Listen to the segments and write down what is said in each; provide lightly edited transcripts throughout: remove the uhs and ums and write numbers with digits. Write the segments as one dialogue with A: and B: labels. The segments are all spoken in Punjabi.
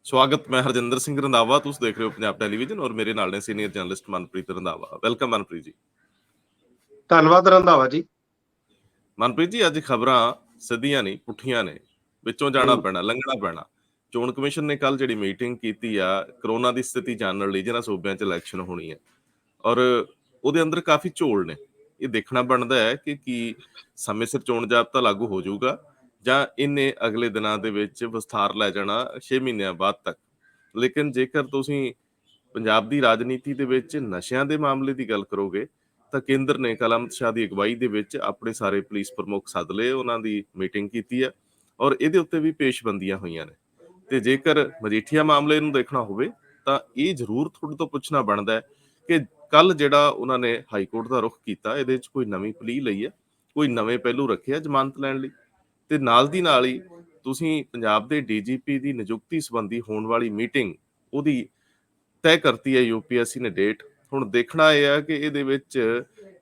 A: ਸਵਾਗਤ। ਮੈਂ ਹਰਜਿੰਦਰ ਸਿੰਘ ਰੰਧਾਵਾ, ਤੁਸੀਂ ਦੇਖ ਰਹੇ ਹੋ ਪੰਜਾਬ ਟੈਲੀਵਿਜ਼ਨ ਔਰ ਮੇਰੇ ਨਾਲ ਨੇ senior journalist Manpreet Randhawa. Welcome Manpreet ji.
B: ਧੰਨਵਾਦ ਰੰਧਾਵਾ ਜੀ।
A: ਮਨਪ੍ਰੀਤ ਜੀ, ਅੱਜ ਖਬਰਾਂ ਸਿੱਧੀਆਂ ਨਹੀਂ ਪੁੱਠੀਆਂ ਨੇ, ਵਿੱਚੋਂ ਜਾਣਾ ਪੈਣਾ, ਲੰਘਣਾ ਪੈਣਾ। ਚੋਣ ਕਮਿਸ਼ਨ ਨੇ ਕੱਲ ਜਿਹੜੀ ਮੀਟਿੰਗ ਕੀਤੀ ਆ ਕਰੋਨਾ ਦੀ ਸਥਿਤੀ ਜਾਣਨ ਲਈ, ਜਿਹਨਾਂ ਸੂਬਿਆਂ 'ਚ ਇਲੈਕਸ਼ਨ ਹੋਣੀ ਹੈ, ਔਰ ਉਹਦੇ ਅੰਦਰ ਕਾਫੀ ਝੋਲ ਨੇ। ਇਹ ਦੇਖਣਾ ਬਣਦਾ ਹੈ ਕਿ ਕੀ ਸਮੇਂ ਸਿਰ ਚੋਣ ਜ਼ਾਬਤਾ ਲਾਗੂ ਹੋ ਜਾਊਗਾ ਜਾਂ ਇਹਨੇ ਅਗਲੇ ਦਿਨਾਂ ਦੇ ਵਿੱਚ ਵਿਸਥਾਰ ਲੈ ਜਾਣਾ 6 ਮਹੀਨਿਆਂ ਬਾਅਦ ਤੱਕ। ਲੇਕਿਨ ਜੇਕਰ ਤੁਸੀਂ ਪੰਜਾਬ ਦੀ ਰਾਜਨੀਤੀ ਦੇ ਵਿੱਚ ਨਸ਼ਿਆਂ ਦੇ ਮਾਮਲੇ ਦੀ ਗੱਲ ਕਰੋਗੇ ਤਾਂ ਕੇਂਦਰ ਨੇ ਕੱਲ੍ਹ ਅਮਿਤ ਸ਼ਾਹ ਦੀ ਅਗਵਾਈ ਦੇ ਵਿੱਚ ਆਪਣੇ ਸਾਰੇ ਪੁਲਿਸ ਪ੍ਰਮੁੱਖ ਸੱਦ ਲਏ, ਉਹਨਾਂ ਦੀ ਮੀਟਿੰਗ ਕੀਤੀ ਆ ਔਰ ਇਹਦੇ ਉੱਤੇ ਵੀ ਪੇਸ਼ਬੰਦੀਆਂ ਹੋਈਆਂ ਨੇ। ਤੇ ਜੇਕਰ ਮਜੀਠੀਆ ਮਾਮਲੇ ਨੂੰ ਦੇਖਣਾ ਹੋਵੇ ਤਾਂ ਇਹ ਜ਼ਰੂਰ ਤੁਹਾਡੇ ਤੋਂ ਪੁੱਛਣਾ ਬਣਦਾ ਹੈ ਕਿ ਕੱਲ ਜਿਹੜਾ ਉਹਨਾਂ ਨੇ ਹਾਈ ਕੋਰਟ ਦਾ ਰੁਖ ਕੀਤਾ, ਇਹਦੇ ਵਿੱਚ ਕੋਈ ਨਵੀਂ ਪਲੀ ਲਈ ਹੈ, ਕੋਈ ਨਵੇਂ ਪਹਿਲੂ ਰੱਖਿਆ ਜ਼ਮਾਨਤ ਲੈਣ ਲਈ, ਤੇ ਨਾਲ ਦੀ ਨਾਲ ਹੀ ਤੁਸੀਂ ਪੰਜਾਬ ਦੇ ਡੀਜੀਪੀ ਦੀ ਨਿਯੁਕਤੀ ਸੰਬੰਧੀ ਹੋਣ ਵਾਲੀ ਮੀਟਿੰਗ ਉਹਦੀ ਤੈਅ ਕਰਤੀ ਹੈ ਯੂਪੀਐਸਸੀ ਨੇ ਡੇਟ। ਹੁਣ ਦੇਖਣਾ ਇਹ ਆ ਕਿ ਇਹਦੇ ਵਿੱਚ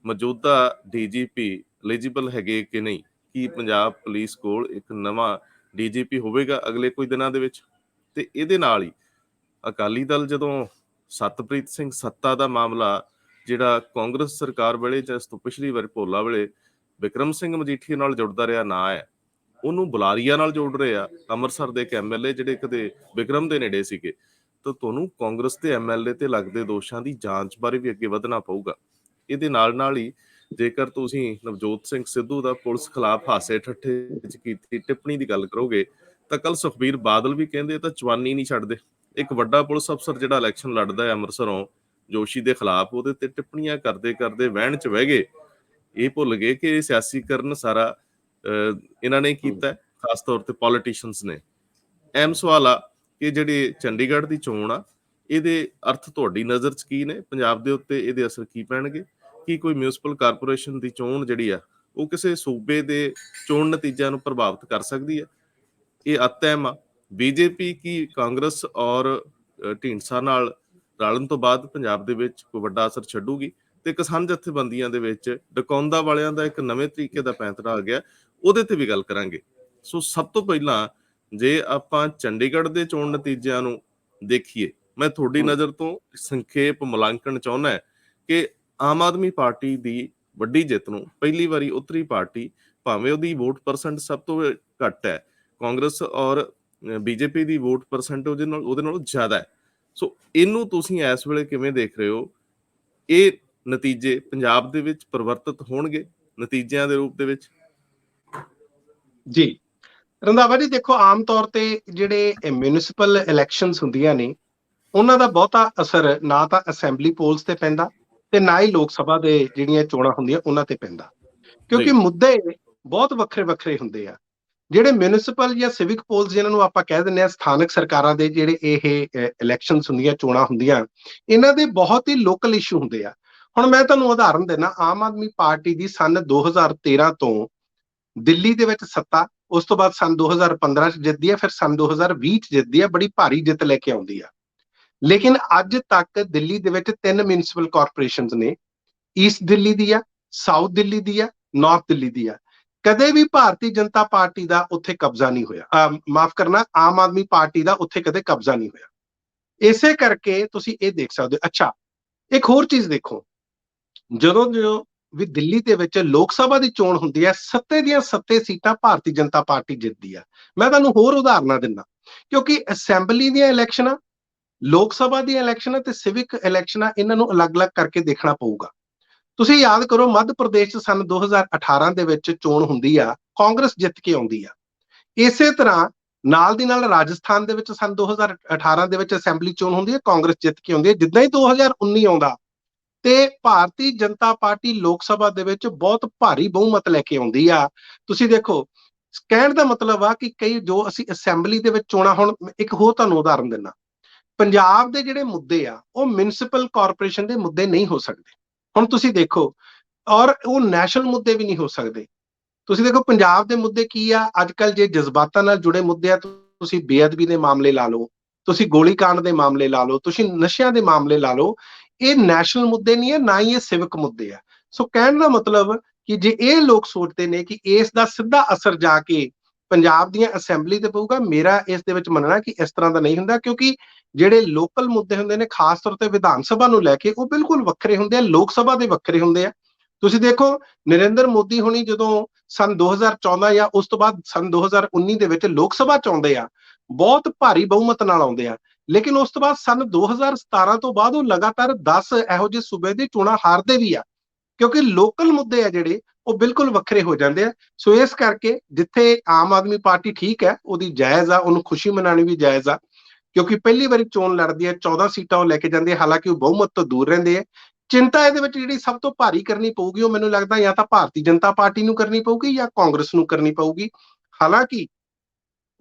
A: ਮੌਜੂਦਾ ਡੀਜੀਪੀ ਐਲੀਜੀਬਲ ਹੈਗੇ ਕਿ ਨਹੀਂ, ਕੀ ਪੰਜਾਬ ਪੁਲਿਸ ਕੋਲ ਇੱਕ ਨਵਾਂ ਡੀਜੀਪੀ ਹੋਵੇਗਾ ਅਗਲੇ ਕੁਝ ਦਿਨਾਂ ਦੇ ਵਿੱਚ। ਤੇ ਇਹਦੇ ਨਾਲ ਹੀ ਅਕਾਲੀ ਦਲ ਜਦੋਂ ਸਤਪ੍ਰੀਤ ਸਿੰਘ ਸੱਤਾ ਦਾ ਮਾਮਲਾ ਜਿਹੜਾ ਕਾਂਗਰਸ ਸਰਕਾਰ ਵੇਲੇ ਜਾਂ ਇਸ ਤੋਂ ਪਿਛਲੀ ਵਾਰ ਭੋਲਾ ਵੇਲੇ ਵਿਕਰਮ ਸਿੰਘ ਮਜੀਠੀਆ ਨਾਲ ਜੁੜਦਾ ਰਿਹਾ ਨਾ ਹੈ, ਉਹਨੂੰ ਬੁਲਾਰੀਆ ਨਾਲ ਜੋੜ ਰਹੇ ਆ ਅੰਮ੍ਰਿਤਸਰ ਦੇ ਇੱਕ ਐਮਐਲਏ ਜਿਹੜੇ ਕਦੇ ਵਿਕਰਮ ਦੇ ਨੇੜੇ ਸੀਗੇ। ਤਾਂ ਤੁਹਾਨੂੰ ਕਾਂਗਰਸ ਦੇ ਐਮਐਲਏ ਤੇ ਲੱਗਦੇ ਦੋਸ਼ਾਂ ਦੀ ਜਾਂਚ ਬਾਰੇ ਵੀ ਅੱਗੇ ਵਧਣਾ ਪਊਗਾ। ਇਹਦੇ ਨਾਲ ਹੀ ਜੇਕਰ ਤੁਸੀਂ ਨਵਜੋਤ ਸਿੰਘ ਸਿੱਧੂ ਦਾ ਪੁਲਿਸ ਖਿਲਾਫ ਹਾਸੇ ਠੱਠੇ ਵਿੱਚ ਕੀਤੀ ਟਿੱਪਣੀ ਦੀ ਗੱਲ ਕਰੋਗੇ ਤਾਂ ਕੱਲ ਸੁਖਬੀਰ ਬਾਦਲ ਵੀ ਕਹਿੰਦੇ ਤਾਂ ਚਵਾਨੀ ਨਹੀਂ ਛੱਡਦੇ। ਇੱਕ ਵੱਡਾ ਪੁਲਿਸ ਅਫਸਰ ਜਿਹੜਾ ਇਲੈਕਸ਼ਨ ਲੜਦਾ ਹੈ ਅੰਮ੍ਰਿਤਸਰੋਂ ਜੋਸ਼ੀ ਦੇ ਖਿਲਾਫ, ਉਹਦੇ ਤੇ ਟਿੱਪਣੀਆਂ ਕਰਦੇ ਕਰਦੇ ਵਹਿਣ ਚ ਬਹਿ ਗਏ। ਇਹ ਭੁੱਲ ਗਏ ਕਿ ਇਹ ਸਿਆਸੀਕਰਨ ਸਾਰਾ ਇਹਨਾਂ ਨੇ ਕੀਤਾ, ਖਾਸ ਤੌਰ ਤੇ ਪੋਲੀਟੀਸ਼ੀਅਨਸ ਨੇ। ਅਹਿਮ ਸਵਾਲ ਆ ਕਿ ਜਿਹੜੀ ਚੰਡੀਗੜ੍ਹ ਦੀ ਚੋਣ ਆ, ਇਹਦੇ ਅਰਥ ਤੁਹਾਡੀ ਨਜ਼ਰ 'ਚ ਕੀ ਨੇ, ਪੰਜਾਬ ਦੇ ਉੱਤੇ ਇਹਦੇ ਅਸਰ ਕੀ ਪੈਣਗੇ? ਕੀ ਕੋਈ ਮਿਊਨਿਸਪਲ ਕਾਰਪੋਰੇਸ਼ਨ ਦੀ ਚੋਣ ਜਿਹੜੀ ਆ ਉਹ ਕਿਸੇ ਸੂਬੇ ਦੇ ਚੋਣ ਨਤੀਜਿਆਂ ਨੂੰ ਪ੍ਰਭਾਵਿਤ ਕਰ ਸਕਦੀ ਹੈ? ਇਹ ਅਤਿਅਮ ਆ। ਬੀਜੇਪੀ ਕੀ ਕਾਂਗਰਸ ਔਰ ਢੀਂਡਸਾ ਨਾਲ ਰਲਣ ਤੋਂ ਬਾਅਦ ਪੰਜਾਬ ਦੇ ਵਿੱਚ ਕੋਈ ਵੱਡਾ ਅਸਰ ਛੱਡੂਗੀ? ਤੇ ਕਿਸਾਨ ਜਥੇਬੰਦੀਆਂ ਦੇ ਵਿੱਚ ਡਕੌਂਦਾ ਵਾਲਿਆਂ ਦਾ ਇੱਕ ਨਵੇਂ ਤਰੀਕੇ ਦਾ ਪੈਂਤੜਾ ਆ ਗਿਆ, ਉਹਦੇ ਤੇ ਵੀ ਗੱਲ ਕਰਾਂਗੇ। ਸੋ ਸਭ ਤੋਂ ਪਹਿਲਾਂ ਜੇ ਆਪਾਂ ਚੰਡੀਗੜ੍ਹ ਦੇ ਚੋਣ ਨਤੀਜਿਆਂ ਨੂੰ ਦੇਖੀਏ, ਮੈਂ ਤੁਹਾਡੀ ਨਜ਼ਰ ਤੋਂ ਸੰਖੇਪ ਮੁਲਾਂਕਣ ਚਾਹੁੰਦਾ ਕਿ ਆਮ ਆਦਮੀ ਪਾਰਟੀ ਦੀ ਵੱਡੀ ਜਿੱਤ ਨੂੰ ਪਹਿਲੀ ਵਾਰੀ ਉੱਤਰੀ ਪਾਰਟੀ, ਭਾਵੇਂ ਉਹਦੀ ਵੋਟ ਪਰਸੈਂਟ ਸਭ ਤੋਂ ਘੱਟ ਹੈ, ਕਾਂਗਰਸ ਔਰ ਬੀਜੇਪੀ ਦੀ ਵੋਟ ਪਰਸੈਂਟ ਉਹਦੇ ਨਾਲੋਂ ਜ਼ਿਆਦਾ ਹੈ। ਸੋ ਇਹਨੂੰ ਤੁਸੀਂ ਇਸ ਵੇਲੇ ਕਿਵੇਂ ਦੇਖ ਰਹੇ ਹੋ? ਇਹ ਨਤੀਜੇ ਪੰਜਾਬ ਦੇ ਵਿੱਚ ਪਰਿਵਰਤਿਤ ਹੋਣਗੇ ਨਤੀਜਿਆਂ ਦੇ ਰੂਪ ਦੇ ਵਿੱਚ?
B: ਜੀ ਰੰਧਾਵਾ ਜੀ, ਦੇਖੋ ਆਮ ਤੌਰ ਤੇ ਜਿਹੜੇ ਮਿਊਨਿਸਪਲ ਇਲੈਕਸ਼ਨਸ ਹੁੰਦੀਆਂ ਨੇ ਉਹਨਾਂ ਦਾ ਬਹੁਤਾ ਅਸਰ ਨਾ ਤਾਂ ਅਸੈਂਬਲੀ ਪੋਲਸ ਤੇ ਪੈਂਦਾ ਤੇ ਨਾ ਹੀ ਲੋਕ ਸਭਾ ਦੇ ਜਿਹੜੀਆਂ ਚੋਣਾਂ ਹੁੰਦੀਆਂ ਉਹਨਾਂ ਤੇ ਪੈਂਦਾ, ਕਿਉਂਕਿ ਮੁੱਦੇ ਬਹੁਤ ਵੱਖਰੇ ਵੱਖਰੇ ਹੁੰਦੇ ਆ। ਜਿਹੜੇ ਮਿਊਨਿਸਪਲ ਜਾਂ ਸਿਵਿਕ ਪੋਲਸ ਜਿਹਨਾਂ ਨੂੰ ਆਪਾਂ ਕਹਿ ਦਿੰਦੇ ਆ, ਸਥਾਨਕ ਸਰਕਾਰਾਂ ਦੇ ਜਿਹੜੇ ਇਹ ਇਲੈਕਸ਼ਨਸ ਹੁੰਦੀਆਂ, ਚੋਣਾਂ ਹੁੰਦੀਆਂ, ਇਹਨਾਂ ਦੇ ਬਹੁਤ ਹੀ ਲੋਕਲ ਇਸ਼ੂ ਹੁੰਦੇ ਆ। ਹੁਣ ਮੈਂ ਤੁਹਾਨੂੰ ਉਦਾਹਰਨ ਦੇਣਾ, ਆਮ ਆਦਮੀ ਪਾਰਟੀ ਦੀ ਸੰਨ 2013 ਤੋਂ ਦਿੱਲੀ ਦੇ ਵਿੱਚ ਸੱਤਾ, ਉਸ ਤੋਂ ਬਾਅਦ ਸੰਨ 2015 ਚ ਜਿੱਤਦੀ ਹੈ, ਫਿਰ ਸੰਨ 2020 ਚ ਜਿੱਤਦੀ ਹੈ, ਬੜੀ ਭਾਰੀ ਜਿੱਤ ਲੈ ਕੇ ਆਉਂਦੀ ਆ। ਲੇਕਿਨ ਅੱਜ ਤੱਕ ਦਿੱਲੀ ਦੇ ਵਿੱਚ 3 ਮਿਊਨਿਸਪਲ ਕਾਰਪੋਰੇਸ਼ਨਸ ਨੇ, ਈਸਟ ਦਿੱਲੀ ਦੀ ਆ, ਸਾਊਥ ਦਿੱਲੀ ਦੀ ਆ, ਨਾਰਥ ਦਿੱਲੀ ਦੀ ਆ। ਕਦੇ ਵੀ ਭਾਰਤੀ ਜਨਤਾ ਪਾਰਟੀ ਦਾ ਉੱਥੇ ਕਬਜ਼ਾ ਨਹੀਂ ਹੋਇਆ, ਮਾਫ ਕਰਨਾ, ਆਮ ਆਦਮੀ ਪਾਰਟੀ ਦਾ ਉੱਥੇ ਕਦੇ ਕਬਜ਼ਾ ਨਹੀਂ ਹੋਇਆ। ਇਸੇ ਕਰਕੇ ਤੁਸੀਂ ਇਹ ਦੇਖ ਸਕਦੇ ਹੋ। ਅੱਛਾ, ਇੱਕ ਹੋਰ ਚੀਜ਼ ਦੇਖੋ, ਜਦੋਂ ਵੀ ਦਿੱਲੀ ਦੇ ਵਿੱਚ ਲੋਕ ਸਭਾ ਦੀ ਚੋਣ ਹੁੰਦੀ ਹੈ, 7 ਦੀਆਂ 7 ਸੀਟਾਂ ਭਾਰਤੀ ਜਨਤਾ ਪਾਰਟੀ ਜਿੱਤਦੀ ਆ। ਮੈਂ ਤੁਹਾਨੂੰ ਹੋਰ ਉਦਾਹਰਨਾਂ ਦਿੰਦਾ, ਕਿਉਂਕਿ ਅਸੈਂਬਲੀ ਦੀਆਂ ਇਲੈਕਸ਼ਨਾਂ, ਲੋਕ ਸਭਾ ਦੀਆਂ ਇਲੈਕਸ਼ਨਾਂ ਤੇ ਸਿਵਿਕ ਇਲੈਕਸ਼ਨਾਂ, ਇਹਨਾਂ ਨੂੰ ਅਲੱਗ-ਅਲੱਗ ਕਰਕੇ ਦੇਖਣਾ ਪਊਗਾ। ਤੁਸੀਂ ਯਾਦ ਕਰੋ, ਮੱਧ ਪ੍ਰਦੇਸ਼ 'ਚ ਸੰਨ 2018 ਦੇ ਵਿੱਚ ਚੋਣ ਹੁੰਦੀ ਆ, ਕਾਂਗਰਸ ਜਿੱਤ ਕੇ ਆਉਂਦੀ ਆ। ਇਸੇ ਤਰ੍ਹਾਂ ਨਾਲ ਦੀ ਨਾਲ ਰਾਜਸਥਾਨ ਦੇ ਵਿੱਚ ਸੰਨ 2018 ਦੇ ਵਿੱਚ ਅਸੈਂਬਲੀ ਚੋਣ ਹੁੰਦੀ ਹੈ, ਕਾਂਗਰਸ ਜਿੱਤ ਕੇ ਆਉਂਦੀ ਹੈ। ਜਿੱਦਾਂ ਹੀ 2019 ਆਉਂਦਾ ਤੇ ਭਾਰਤੀ ਜਨਤਾ ਪਾਰਟੀ ਲੋਕ ਸਭਾ ਦੇ ਵਿੱਚ ਬਹੁਤ ਭਾਰੀ ਬਹੁਮਤ ਲੈ ਕੇ ਆਉਂਦੀ ਆ। ਤੁਸੀਂ ਦੇਖੋ, ਕਹਿਣ ਦਾ ਮਤਲਬ ਆ ਕਿ ਕਈ ਜੋ ਅਸੀਂ ਅਸੈਂਬਲੀ ਦੇ ਵਿੱਚ ਚੋਣਾਂ, ਹੁਣ ਇੱਕ ਹੋਰ ਤੁਹਾਨੂੰ ਉਦਾਹਰਨ ਦਿੰਦਾ, ਪੰਜਾਬ ਦੇ ਜਿਹੜੇ ਮੁੱਦੇ ਆ ਉਹ ਮਿਊਨਿਸਪਲ ਕਾਰਪੋਰੇਸ਼ਨ ਦੇ ਮੁੱਦੇ ਨਹੀਂ ਹੋ ਸਕਦੇ। ਹੁਣ ਤੁਸੀਂ ਦੇਖੋ, ਔਰ ਉਹ ਨੈਸ਼ਨਲ ਮੁੱਦੇ ਵੀ ਨਹੀਂ ਹੋ ਸਕਦੇ। ਤੁਸੀਂ ਦੇਖੋ ਪੰਜਾਬ ਦੇ ਮੁੱਦੇ ਕੀ ਆ ਅੱਜ ਕੱਲ੍ਹ, ਜੇ ਜਜ਼ਬਾਤਾਂ ਨਾਲ ਜੁੜੇ ਮੁੱਦੇ ਆ, ਤੁਸੀਂ ਬੇਅਦਬੀ ਦੇ ਮਾਮਲੇ ਲਾ ਲਓ, ਤੁਸੀਂ ਗੋਲੀਕਾਂਡ ਦੇ ਮਾਮਲੇ ਲਾ ਲਓ, ਤੁਸੀਂ ਨਸ਼ਿਆਂ ਦੇ ਮਾਮਲੇ ਲਾ ਲਓ, ਇਹ ਨੈਸ਼ਨਲ ਮੁੱਦੇ ਨਹੀਂ ਹੈ, ਨਾ ਹੀ ਇਹ ਸਿਵਿਕ ਮੁੱਦੇ ਆ। ਸੋ ਕਹਿਣ ਦਾ ਮਤਲਬ ਕਿ ਜੇ ਇਹ ਲੋਕ ਸੋਚਦੇ ਨੇ ਕਿ ਇਸ ਦਾ ਸਿੱਧਾ ਅਸਰ ਜਾ ਕੇ ਪੰਜਾਬ ਦੀਆਂ ਅਸੈਂਬਲੀ ਤੇ ਪਊਗਾ। ਮੇਰਾ ਇਸ ਦੇ ਵਿੱਚ ਮੰਨਣਾ ਕਿ ਇਸ ਤਰ੍ਹਾਂ ਦਾ ਨਹੀਂ ਹੁੰਦਾ, ਕਿਉਂਕਿ ਜਿਹੜੇ ਲੋਕਲ ਮੁੱਦੇ ਹੁੰਦੇ ਨੇ ਖਾਸ ਤੌਰ ਤੇ ਵਿਧਾਨ ਸਭਾ ਨੂੰ ਲੈ ਕੇ, ਉਹ ਬਿਲਕੁਲ ਵੱਖਰੇ ਹੁੰਦੇ ਆ, ਲੋਕ ਸਭਾ ਦੇ ਵੱਖਰੇ ਹੁੰਦੇ ਆ। ਤੁਸੀਂ ਦੇਖੋ ਨਰਿੰਦਰ ਮੋਦੀ ਹੁਣੀ ਜਦੋਂ ਸਨ 2014 ਜਾਂ ਉਸ ਤੋਂ ਬਾਅਦ ਸਨ 2019 ਦੇ ਵਿੱਚ ਲੋਕ ਸਭਾ ਚ ਆਉਂਦੇ ਆ, ਬਹੁਤ ਭਾਰੀ ਬਹੁਮਤ ਨਾਲ ਆਉਂਦੇ ਆ, ਲੇਕਿਨ ਉਸ ਤੋਂ ਬਾਅਦ ਸਨ 2017 ਤੋਂ ਬਾਅਦ ਉਹ ਲਗਾਤਾਰ 10 ਇਹੋ ਜਿਹੇ ਸੂਬੇ ਦੀ ਚੋਣਾਂ ਹਾਰਦੇ ਵੀ ਆ, ਕਿਉਂਕਿ ਲੋਕਲ ਮੁੱਦੇ ਆ ਜਿਹੜੇ ਉਹ ਬਿਲਕੁਲ ਵੱਖਰੇ ਹੋ ਜਾਂਦੇ ਆ। ਸੋ ਇਸ ਕਰਕੇ ਜਿੱਥੇ ਆਮ ਆਦਮੀ ਪਾਰਟੀ ਠੀਕ ਹੈ, ਉਹਦੀ ਜਾਇਜ਼ ਆ, ਉਹਨੂੰ ਖੁਸ਼ੀ ਮਨਾਉਣੀ ਵੀ ਜਾਇਜ਼ ਆ, ਕਿਉਂਕਿ ਪਹਿਲੀ ਵਾਰੀ ਚੋਣ ਲੜਦੀ ਹੈ, 14 ਸੀਟਾਂ ਉਹ ਲੈ ਕੇ ਜਾਂਦੇ ਆ, ਹਾਲਾਂਕਿ ਉਹ ਬਹੁਮਤ ਤੋਂ ਦੂਰ ਰਹਿੰਦੇ ਆ। ਚਿੰਤਾ ਇਹਦੇ ਵਿੱਚ ਜਿਹੜੀ ਸਭ ਤੋਂ ਭਾਰੀ ਕਰਨੀ ਪਊਗੀ, ਉਹ ਮੈਨੂੰ ਲੱਗਦਾ ਜਾਂ ਤਾਂ ਭਾਰਤੀ ਜਨਤਾ ਪਾਰਟੀ ਨੂੰ ਕਰਨੀ ਪਊਗੀ ਜਾਂ ਕਾਂਗਰਸ ਨੂੰ ਕਰਨੀ ਪਊਗੀ। ਹਾਲਾਂਕਿ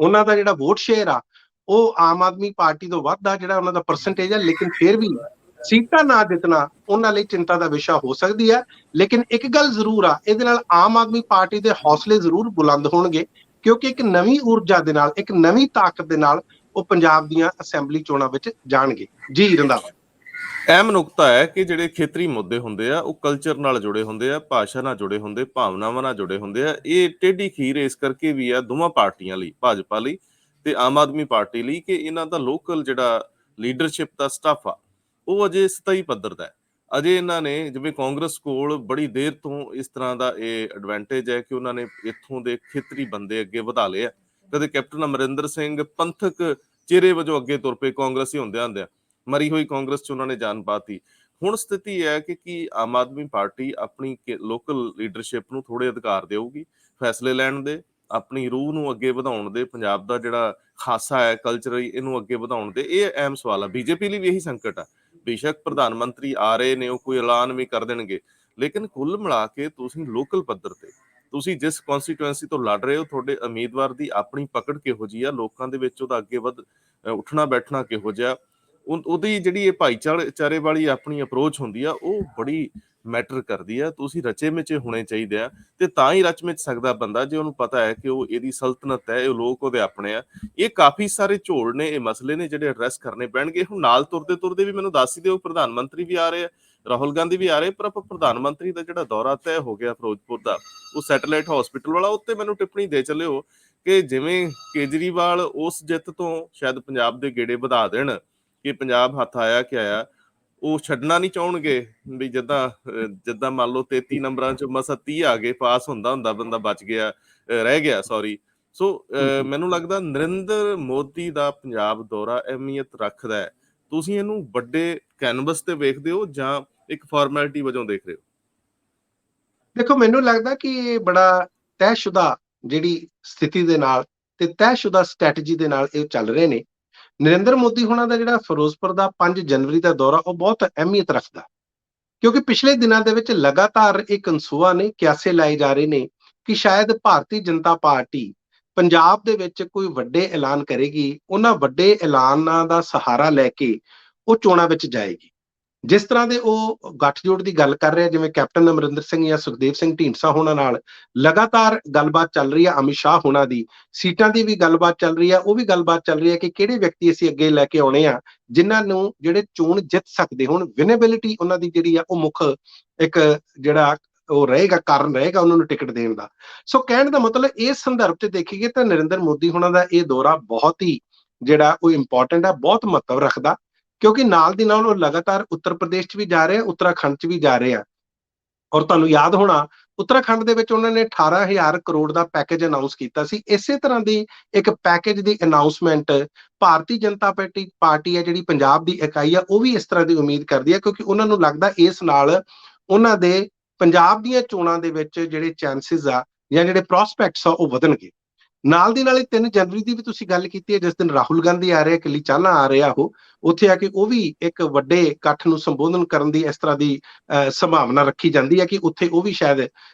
B: ਉਹਨਾਂ ਦਾ ਜਿਹੜਾ ਵੋਟ ਸ਼ੇਅਰ ਆ ਉਹ ਆਮ ਆਦਮੀ ਪਾਰਟੀ ਤੋਂ ਵੱਧ ਆ, ਜਿਹੜਾ ਉਹਨਾਂ ਦਾ ਪਰਸੈਂਟੇਜ ਆ, ਲੇਕਿਨ ਫਿਰ ਵੀ ਸੀਟਾਂ ਨਾ ਜਿੱਤਣਾ ਉਹਨਾਂ ਲਈ ਚਿੰਤਾ ਦਾ ਵਿਸ਼ਾ ਹੋ ਸਕਦੀ ਹੈ। ਲੇਕਿਨ ਇੱਕ ਗੱਲ ਜ਼ਰੂਰ ਆ, ਇਹਦੇ ਨਾਲ ਆਮ ਆਦਮੀ ਪਾਰਟੀ ਦੇ ਹੌਸਲੇ ਜ਼ਰੂਰ ਬੁਲੰਦ ਹੋਣਗੇ, ਕਿਉਂਕਿ ਇੱਕ ਨਵੀਂ ਊਰਜਾ ਦੇ ਨਾਲ, ਇੱਕ ਨਵੀਂ ਤਾਕਤ ਦੇ ਨਾਲ ਉਹ ਪੰਜਾਬ ਦੀਆਂ ਅਸੈਂਬਲੀ ਚੋਣਾਂ ਵਿੱਚ ਜਾਣਗੇ। ਜੀ ਰੰਧਾਵਾ।
A: ਅਹਿਮ ਨੁਕਤਾ ਹੈ ਕਿ ਜਿਹੜੇ ਖੇਤਰੀ ਮੁੱਦੇ ਹੁੰਦੇ ਆ ਉਹ ਕਲਚਰ ਨਾਲ ਜੁੜੇ ਹੁੰਦੇ ਆ, ਭਾਸ਼ਾ ਨਾਲ ਜੁੜੇ ਹੁੰਦੇ, ਭਾਵਨਾਵਾਂ ਨਾਲ ਜੁੜੇ ਹੁੰਦੇ ਆ। ਇਹ ਟੇਢੀ ਖੀਰ ਇਸ ਕਰਕੇ ਵੀ ਆ ਦੋਵਾਂ ਪਾਰਟੀਆਂ ਲਈ, ਭਾਜਪਾ ਲਈ ਤੇ ਆਮ ਆਦਮੀ ਪਾਰਟੀ ਲਈ, ਕਿ ਇਹਨਾਂ ਦਾ ਲੋਕਲ ਜਿਹੜਾ ਲੀਡਰਸ਼ਿਪ ਦਾ ਸਟਾਫ ਆ ਉਹ ਅਜੇ ਸਥਾਈ ਪੱਧਰ ਦਾ ਹੈ। ਅਜੇ ਇਹਨਾਂ ਨੇ, ਜਿਵੇਂ ਕਾਂਗਰਸ ਕੋਲ ਬੜੀ ਦੇਰ ਤੋਂ ਇਸ ਤਰ੍ਹਾਂ ਦਾ ਇਹ ਐਡਵਾਂਟੇਜ ਹੈ ਕਿ ਉਹਨਾਂ ਨੇ ਇੱਥੋਂ ਦੇ ਖੇਤਰੀ ਬੰਦੇ ਅੱਗੇ ਵਧਾ ਲਏ ਆ। ਕਦੇ ਕੈਪਟਨ ਅਮਰਿੰਦਰ ਸਿੰਘ ਪੰਥਕ ਚਿਹਰੇ ਵਜੋਂ ਅੱਗੇ ਤੁਰ ਪਏ ਕਾਂਗਰਸੀ ਹੁੰਦਿਆਂ ਮਰੀ ਹੋਈ ਕਾਂਗਰਸ ਚ ਉਹਨਾਂ ਨੇ ਜਾਨ ਪਾਤੀ। ਹੁਣ ਸਥਿਤੀ ਹੈ ਕਿ ਕੀ ਆਮ ਆਦਮੀ ਪਾਰਟੀ ਆਪਣੀ ਲੋਕਲ ਲੀਡਰਸ਼ਿਪ ਨੂੰ ਥੋੜੇ ਅਧਿਕਾਰ ਦੇਊਗੀ ਫੈਸਲੇ ਲੈਣ ਦੇ, ਆਪਣੀ ਰੂਹ ਨੂੰ ਅੱਗੇ ਵਧਾਉਣ ਦੇ, ਪੰਜਾਬ ਦਾ ਜਿਹੜਾ ਖਾਸਾ ਹੈ ਕਲਚਰਲੀ ਇਹਨੂੰ ਅੱਗੇ ਵਧਾਉਣ ਦੇ? ਇਹ ਅਹਿਮ ਸਵਾਲ ਆ। ਬੀਜੇਪੀ ਲਈ ਵੀ ਇਹੀ ਸੰਕਟ ਆ। ਬੇਸ਼ੱਕ ਪ੍ਰਧਾਨ ਮੰਤਰੀ ਆ ਰਹੇ ਨੇ, ਉਹ ਕੋਈ ਐਲਾਨ ਵੀ ਕਰ ਦੇਣਗੇ, ਲੇਕਿਨ ਕੁੱਲ ਮਿਲਾ ਕੇ ਤੁਸੀਂ ਲੋਕਲ ਪੱਧਰ ਤੇ, ਤੁਸੀਂ ਜਿਸ ਕਨਸਟੀਟੂਐਂਸੀ ਤੋਂ ਲੜ ਰਹੇ ਹੋ, ਤੁਹਾਡੇ ਉਮੀਦਵਾਰ ਦੀ ਆਪਣੀ ਪਕੜ ਕਿਹੋ ਜਿਹੀ ਆ, ਲੋਕਾਂ ਦੇ ਵਿੱਚ ਉਹਦਾ ਅੱਗੇ ਉੱਠਣਾ ਬੈਠਣਾ ਕਿਹੋ ਜਿਹਾ, ਉਹਦੀ ਜਿਹੜੀ ਇਹ ਭਾਈਚਾਰੇ ਵਾਲੀ ਆਪਣੀ ਅਪਰੋਚ ਹੁੰਦੀ ਆ, ਉਹ ਬੜੀ ਮੈਟਰ ਕਰਦੀ ਆ। ਤੁਸੀਂ ਰਚੇ ਮਿਚੇ ਹੋਣੇ ਚਾਹੀਦੇ ਆ, ਤੇ ਤਾਂ ਹੀ ਰਚ ਮਿਚ ਸਕਦਾ ਬੰਦਾ ਜੇ ਉਹਨੂੰ ਪਤਾ ਹੈ ਕਿ ਉਹ ਇਹਦੀ ਸਲਤਨਤ ਹੈ, ਇਹ ਲੋਕ ਉਹਦੇ ਆਪਣੇ ਆ। ਇਹ ਕਾਫੀ ਸਾਰੇ ਝੋਲ ਨੇ, ਇਹ ਮਸਲੇ ਨੇ ਜਿਹੜੇ ਐਡਰੈਸ ਕਰਨੇ ਪੈਣਗੇ। ਹੁਣ ਨਾਲ ਤੁਰਦੇ ਵੀ ਮੈਨੂੰ ਦੱਸ ਹੀ ਦਿਓ, ਪ੍ਰਧਾਨ ਮੰਤਰੀ ਵੀ ਆ ਰਹੇ ਆ, ਰਾਹੁਲ ਗਾਂਧੀ ਵੀ ਆ ਰਹੇ, ਪਰ ਆਪਾਂ ਪ੍ਰਧਾਨ ਮੰਤਰੀ ਦਾ ਜਿਹੜਾ ਦੌਰਾ ਤੈਅ ਹੋ ਗਿਆ ਫਿਰੋਜ਼ਪੁਰ ਦਾ, ਉਹ ਸੈਟੇਲਾਈਟ ਹਸਪੀਟਲ ਵਾਲਾ, ਉੱਤੇ ਮੈਨੂੰ ਟਿੱਪਣੀ ਦੇ ਚੱਲਿਓ ਕਿ ਜਿਵੇਂ ਕੇਜਰੀਵਾਲ ਉਸ ਜਿੱਤ ਤੋਂ ਸ਼ਾਇਦ ਪੰਜਾਬ ਦੇ ਗੇੜੇ ਵਧਾ ਦੇਣ ਕਿ ਪੰਜਾਬ ਹੱਥ ਆਇਆ ਕਿ ਆਇਆ, ਉਹ ਛੱਡਣਾ ਨਹੀਂ ਚਾਹਣਗੇ ਵੀ ਜਿੱਦਾਂ ਮੰਨ ਲਓ 33 ਨੰਬਰਾਂ ਚ ਮਸਾ 30 ਆ ਗਏ, ਪਾਸ ਹੁੰਦਾ ਬੰਦਾ ਬਚ ਗਿਆ, ਰਹਿ ਗਿਆ, ਸੌਰੀ। ਸੋ ਮੈਨੂੰ ਲੱਗਦਾ ਨਰਿੰਦਰ ਮੋਦੀ ਦਾ ਪੰਜਾਬ ਦੌਰਾ ਅਹਿਮੀਅਤ ਰੱਖਦਾ ਹੈ। ਤੁਸੀਂ ਇਹਨੂੰ ਵੱਡੇ ਕੈਨਵਸ ਤੇ ਵੇਖਦੇ ਹੋ ਜਾਂ ਇੱਕ ਫਾਰਮੈਲਿਟੀ ਵਜੋਂ ਦੇਖ ਰਹੇ ਹੋ?
B: ਦੇਖੋ, ਮੈਨੂੰ ਲੱਗਦਾ ਕਿ ਇਹ ਬੜਾ ਤੈਅਸ਼ੁਦਾ ਜਿਹੜੀ ਸਥਿਤੀ ਦੇ ਨਾਲ ਤੇ ਤੈਅਸ਼ੁਦਾ ਸਟ੍ਰੈਟਜੀ ਦੇ ਨਾਲ ਇਹ ਚੱਲ ਰਹੇ ਨੇ। ਨਰਿੰਦਰ ਮੋਦੀ ਹੋਣਾ ਦਾ ਜਿਹੜਾ ਫਿਰੋਜ਼ਪੁਰ ਦਾ 5 ਜਨਵਰੀ ਦਾ ਦੌਰਾ, ਉਹ ਬਹੁਤ ਅਹਿਮੀਅਤ ਰੱਖਦਾ, ਕਿਉਂਕਿ ਪਿਛਲੇ ਦਿਨਾਂ ਦੇ ਵਿੱਚ ਲਗਾਤਾਰ ਇਹ ਕਨਸੂਆ ਨੇ, ਕਿਆਸੇ ਲਾਏ ਜਾ ਰਹੇ ਨੇ ਕਿ ਸ਼ਾਇਦ ਭਾਰਤੀ ਜਨਤਾ ਪਾਰਟੀ ਪੰਜਾਬ ਦੇ ਵਿੱਚ ਕੋਈ ਵੱਡੇ ਐਲਾਨ ਕਰੇਗੀ, ਉਹਨਾਂ ਵੱਡੇ ਐਲਾਨਾਂ ਦਾ ਸਹਾਰਾ ਲੈ ਕੇ ਉਹ ਚੋਣਾਂ ਵਿੱਚ ਜਾਏਗੀ। ਜਿਸ ਤਰ੍ਹਾਂ ਦੇ ਉਹ ਗੱਠਜੋੜ ਦੀ ਗੱਲ ਕਰ ਰਹੇ, ਜਿਵੇਂ ਕੈਪਟਨ ਅਮਰਿੰਦਰ ਸਿੰਘ ਜਾਂ ਸੁਖਦੇਵ ਸਿੰਘ ਢੀਂਡਸਾ ਹੋਣਾ ਨਾਲ ਲਗਾਤਾਰ ਗੱਲਬਾਤ ਚੱਲ ਰਹੀ ਹੈ, ਅਮਿਤ ਸ਼ਾਹ ਹੋਣਾ ਦੀ ਸੀਟਾਂ ਦੀ ਵੀ ਗੱਲਬਾਤ ਚੱਲ ਰਹੀ ਹੈ, ਉਹ ਵੀ ਗੱਲਬਾਤ ਚੱਲ ਰਹੀ ਹੈ ਕਿ ਕਿਹੜੇ ਵਿਅਕਤੀ ਅਸੀਂ ਅੱਗੇ ਲੈ ਕੇ ਆਉਣੇ ਆ ਜਿਨ੍ਹਾਂ ਨੂੰ ਜਿਹੜੇ ਚੋਣ ਜਿੱਤ ਸਕਦੇ ਹੋਣ। ਵਿਨੇਬਿਲਿਟੀ ਉਹਨਾਂ ਦੀ ਜਿਹੜੀ ਆ ਉਹ ਮੁੱਖ ਇੱਕ ਜਿਹੜਾ ਉਹ ਰਹੇਗਾ, ਕਾਰਨ ਰਹੇਗਾ ਉਹਨਾਂ ਨੂੰ ਟਿਕਟ ਦੇਣ ਦਾ। ਸੋ ਕਹਿਣ ਦਾ ਮਤਲਬ ਇਸ ਸੰਦਰਭ 'ਚ ਦੇਖੀਏ ਤਾਂ ਨਰਿੰਦਰ ਮੋਦੀ ਹੋਣਾ ਦਾ ਇਹ ਦੌਰਾ ਬਹੁਤ ਹੀ ਜਿਹੜਾ ਉਹ ਇੰਪੋਰਟੈਂਟ ਆ, ਬਹੁਤ ਮਹੱਤਵ ਰੱਖਦਾ, ਕਿਉਂਕਿ ਨਾਲ ਦੀ ਨਾਲ ਉਹ ਲਗਾਤਾਰ ਉੱਤਰ ਪ੍ਰਦੇਸ਼ 'ਚ ਵੀ ਜਾ ਰਹੇ ਆ, ਉੱਤਰਾਖੰਡ 'ਚ ਵੀ ਜਾ ਰਹੇ ਆ। ਔਰ ਤੁਹਾਨੂੰ ਯਾਦ ਹੋਣਾ, ਉੱਤਰਾਖੰਡ ਦੇ ਵਿੱਚ ਉਹਨਾਂ ਨੇ 18,000 ਕਰੋੜ ਦਾ ਪੈਕੇਜ ਅਨਾਉਂਸ ਕੀਤਾ ਸੀ। ਇਸੇ ਤਰ੍ਹਾਂ ਦੀ ਇੱਕ ਪੈਕੇਜ ਦੀ ਅਨਾਉਂਸਮੈਂਟ ਭਾਰਤੀ ਜਨਤਾ ਪਾਰਟੀ ਹੈ ਜਿਹੜੀ ਪੰਜਾਬ ਦੀ ਇਕਾਈ ਆ, ਉਹ ਵੀ ਇਸ ਤਰ੍ਹਾਂ ਦੀ ਉਮੀਦ ਕਰਦੀ ਹੈ, ਕਿਉਂਕਿ ਉਹਨਾਂ ਨੂੰ ਲੱਗਦਾ ਇਸ ਨਾਲ ਉਹਨਾਂ ਦੇ ਪੰਜਾਬ ਦੀਆਂ ਚੋਣਾਂ ਦੇ ਵਿੱਚ ਜਿਹੜੇ ਚਾਂਸਿਸ ਆ ਜਾਂ ਜਿਹੜੇ ਪ੍ਰੋਸਪੈਕਟਸ ਆ ਉਹ ਵਧਣਗੇ। ਨਾਲ ਦੀ ਨਾਲ 3 ਜਨਵਰੀ ਦੀ ਵੀ ਤੁਸੀਂ ਗੱਲ ਕੀਤੀ ਹੈ, ਜਿਸ ਦਿਨ ਰਾਹੁਲ ਗਾਂਧੀ ਆ ਰਹੇ, ਕਿਲੀ ਚਾਹਨਾ ਆ ਰਿਹਾ, ਉਹ ਉੱਥੇ ਆ ਕੇ ਉਹ ਵੀ ਇੱਕ ਵੱਡੇ ਇਕੱਠ ਨੂੰ ਸੰਬੋਧਨ ਕਰਨ ਦੀ ਇਸ ਤਰ੍ਹਾਂ ਦੀ ਸੰਭਾਵਨਾ ਰੱਖੀ ਜਾਂਦੀ ਹੈ ਕਿ ਉੱਥੇ ਉਹ ਵੀ ਸ਼ਾਇਦ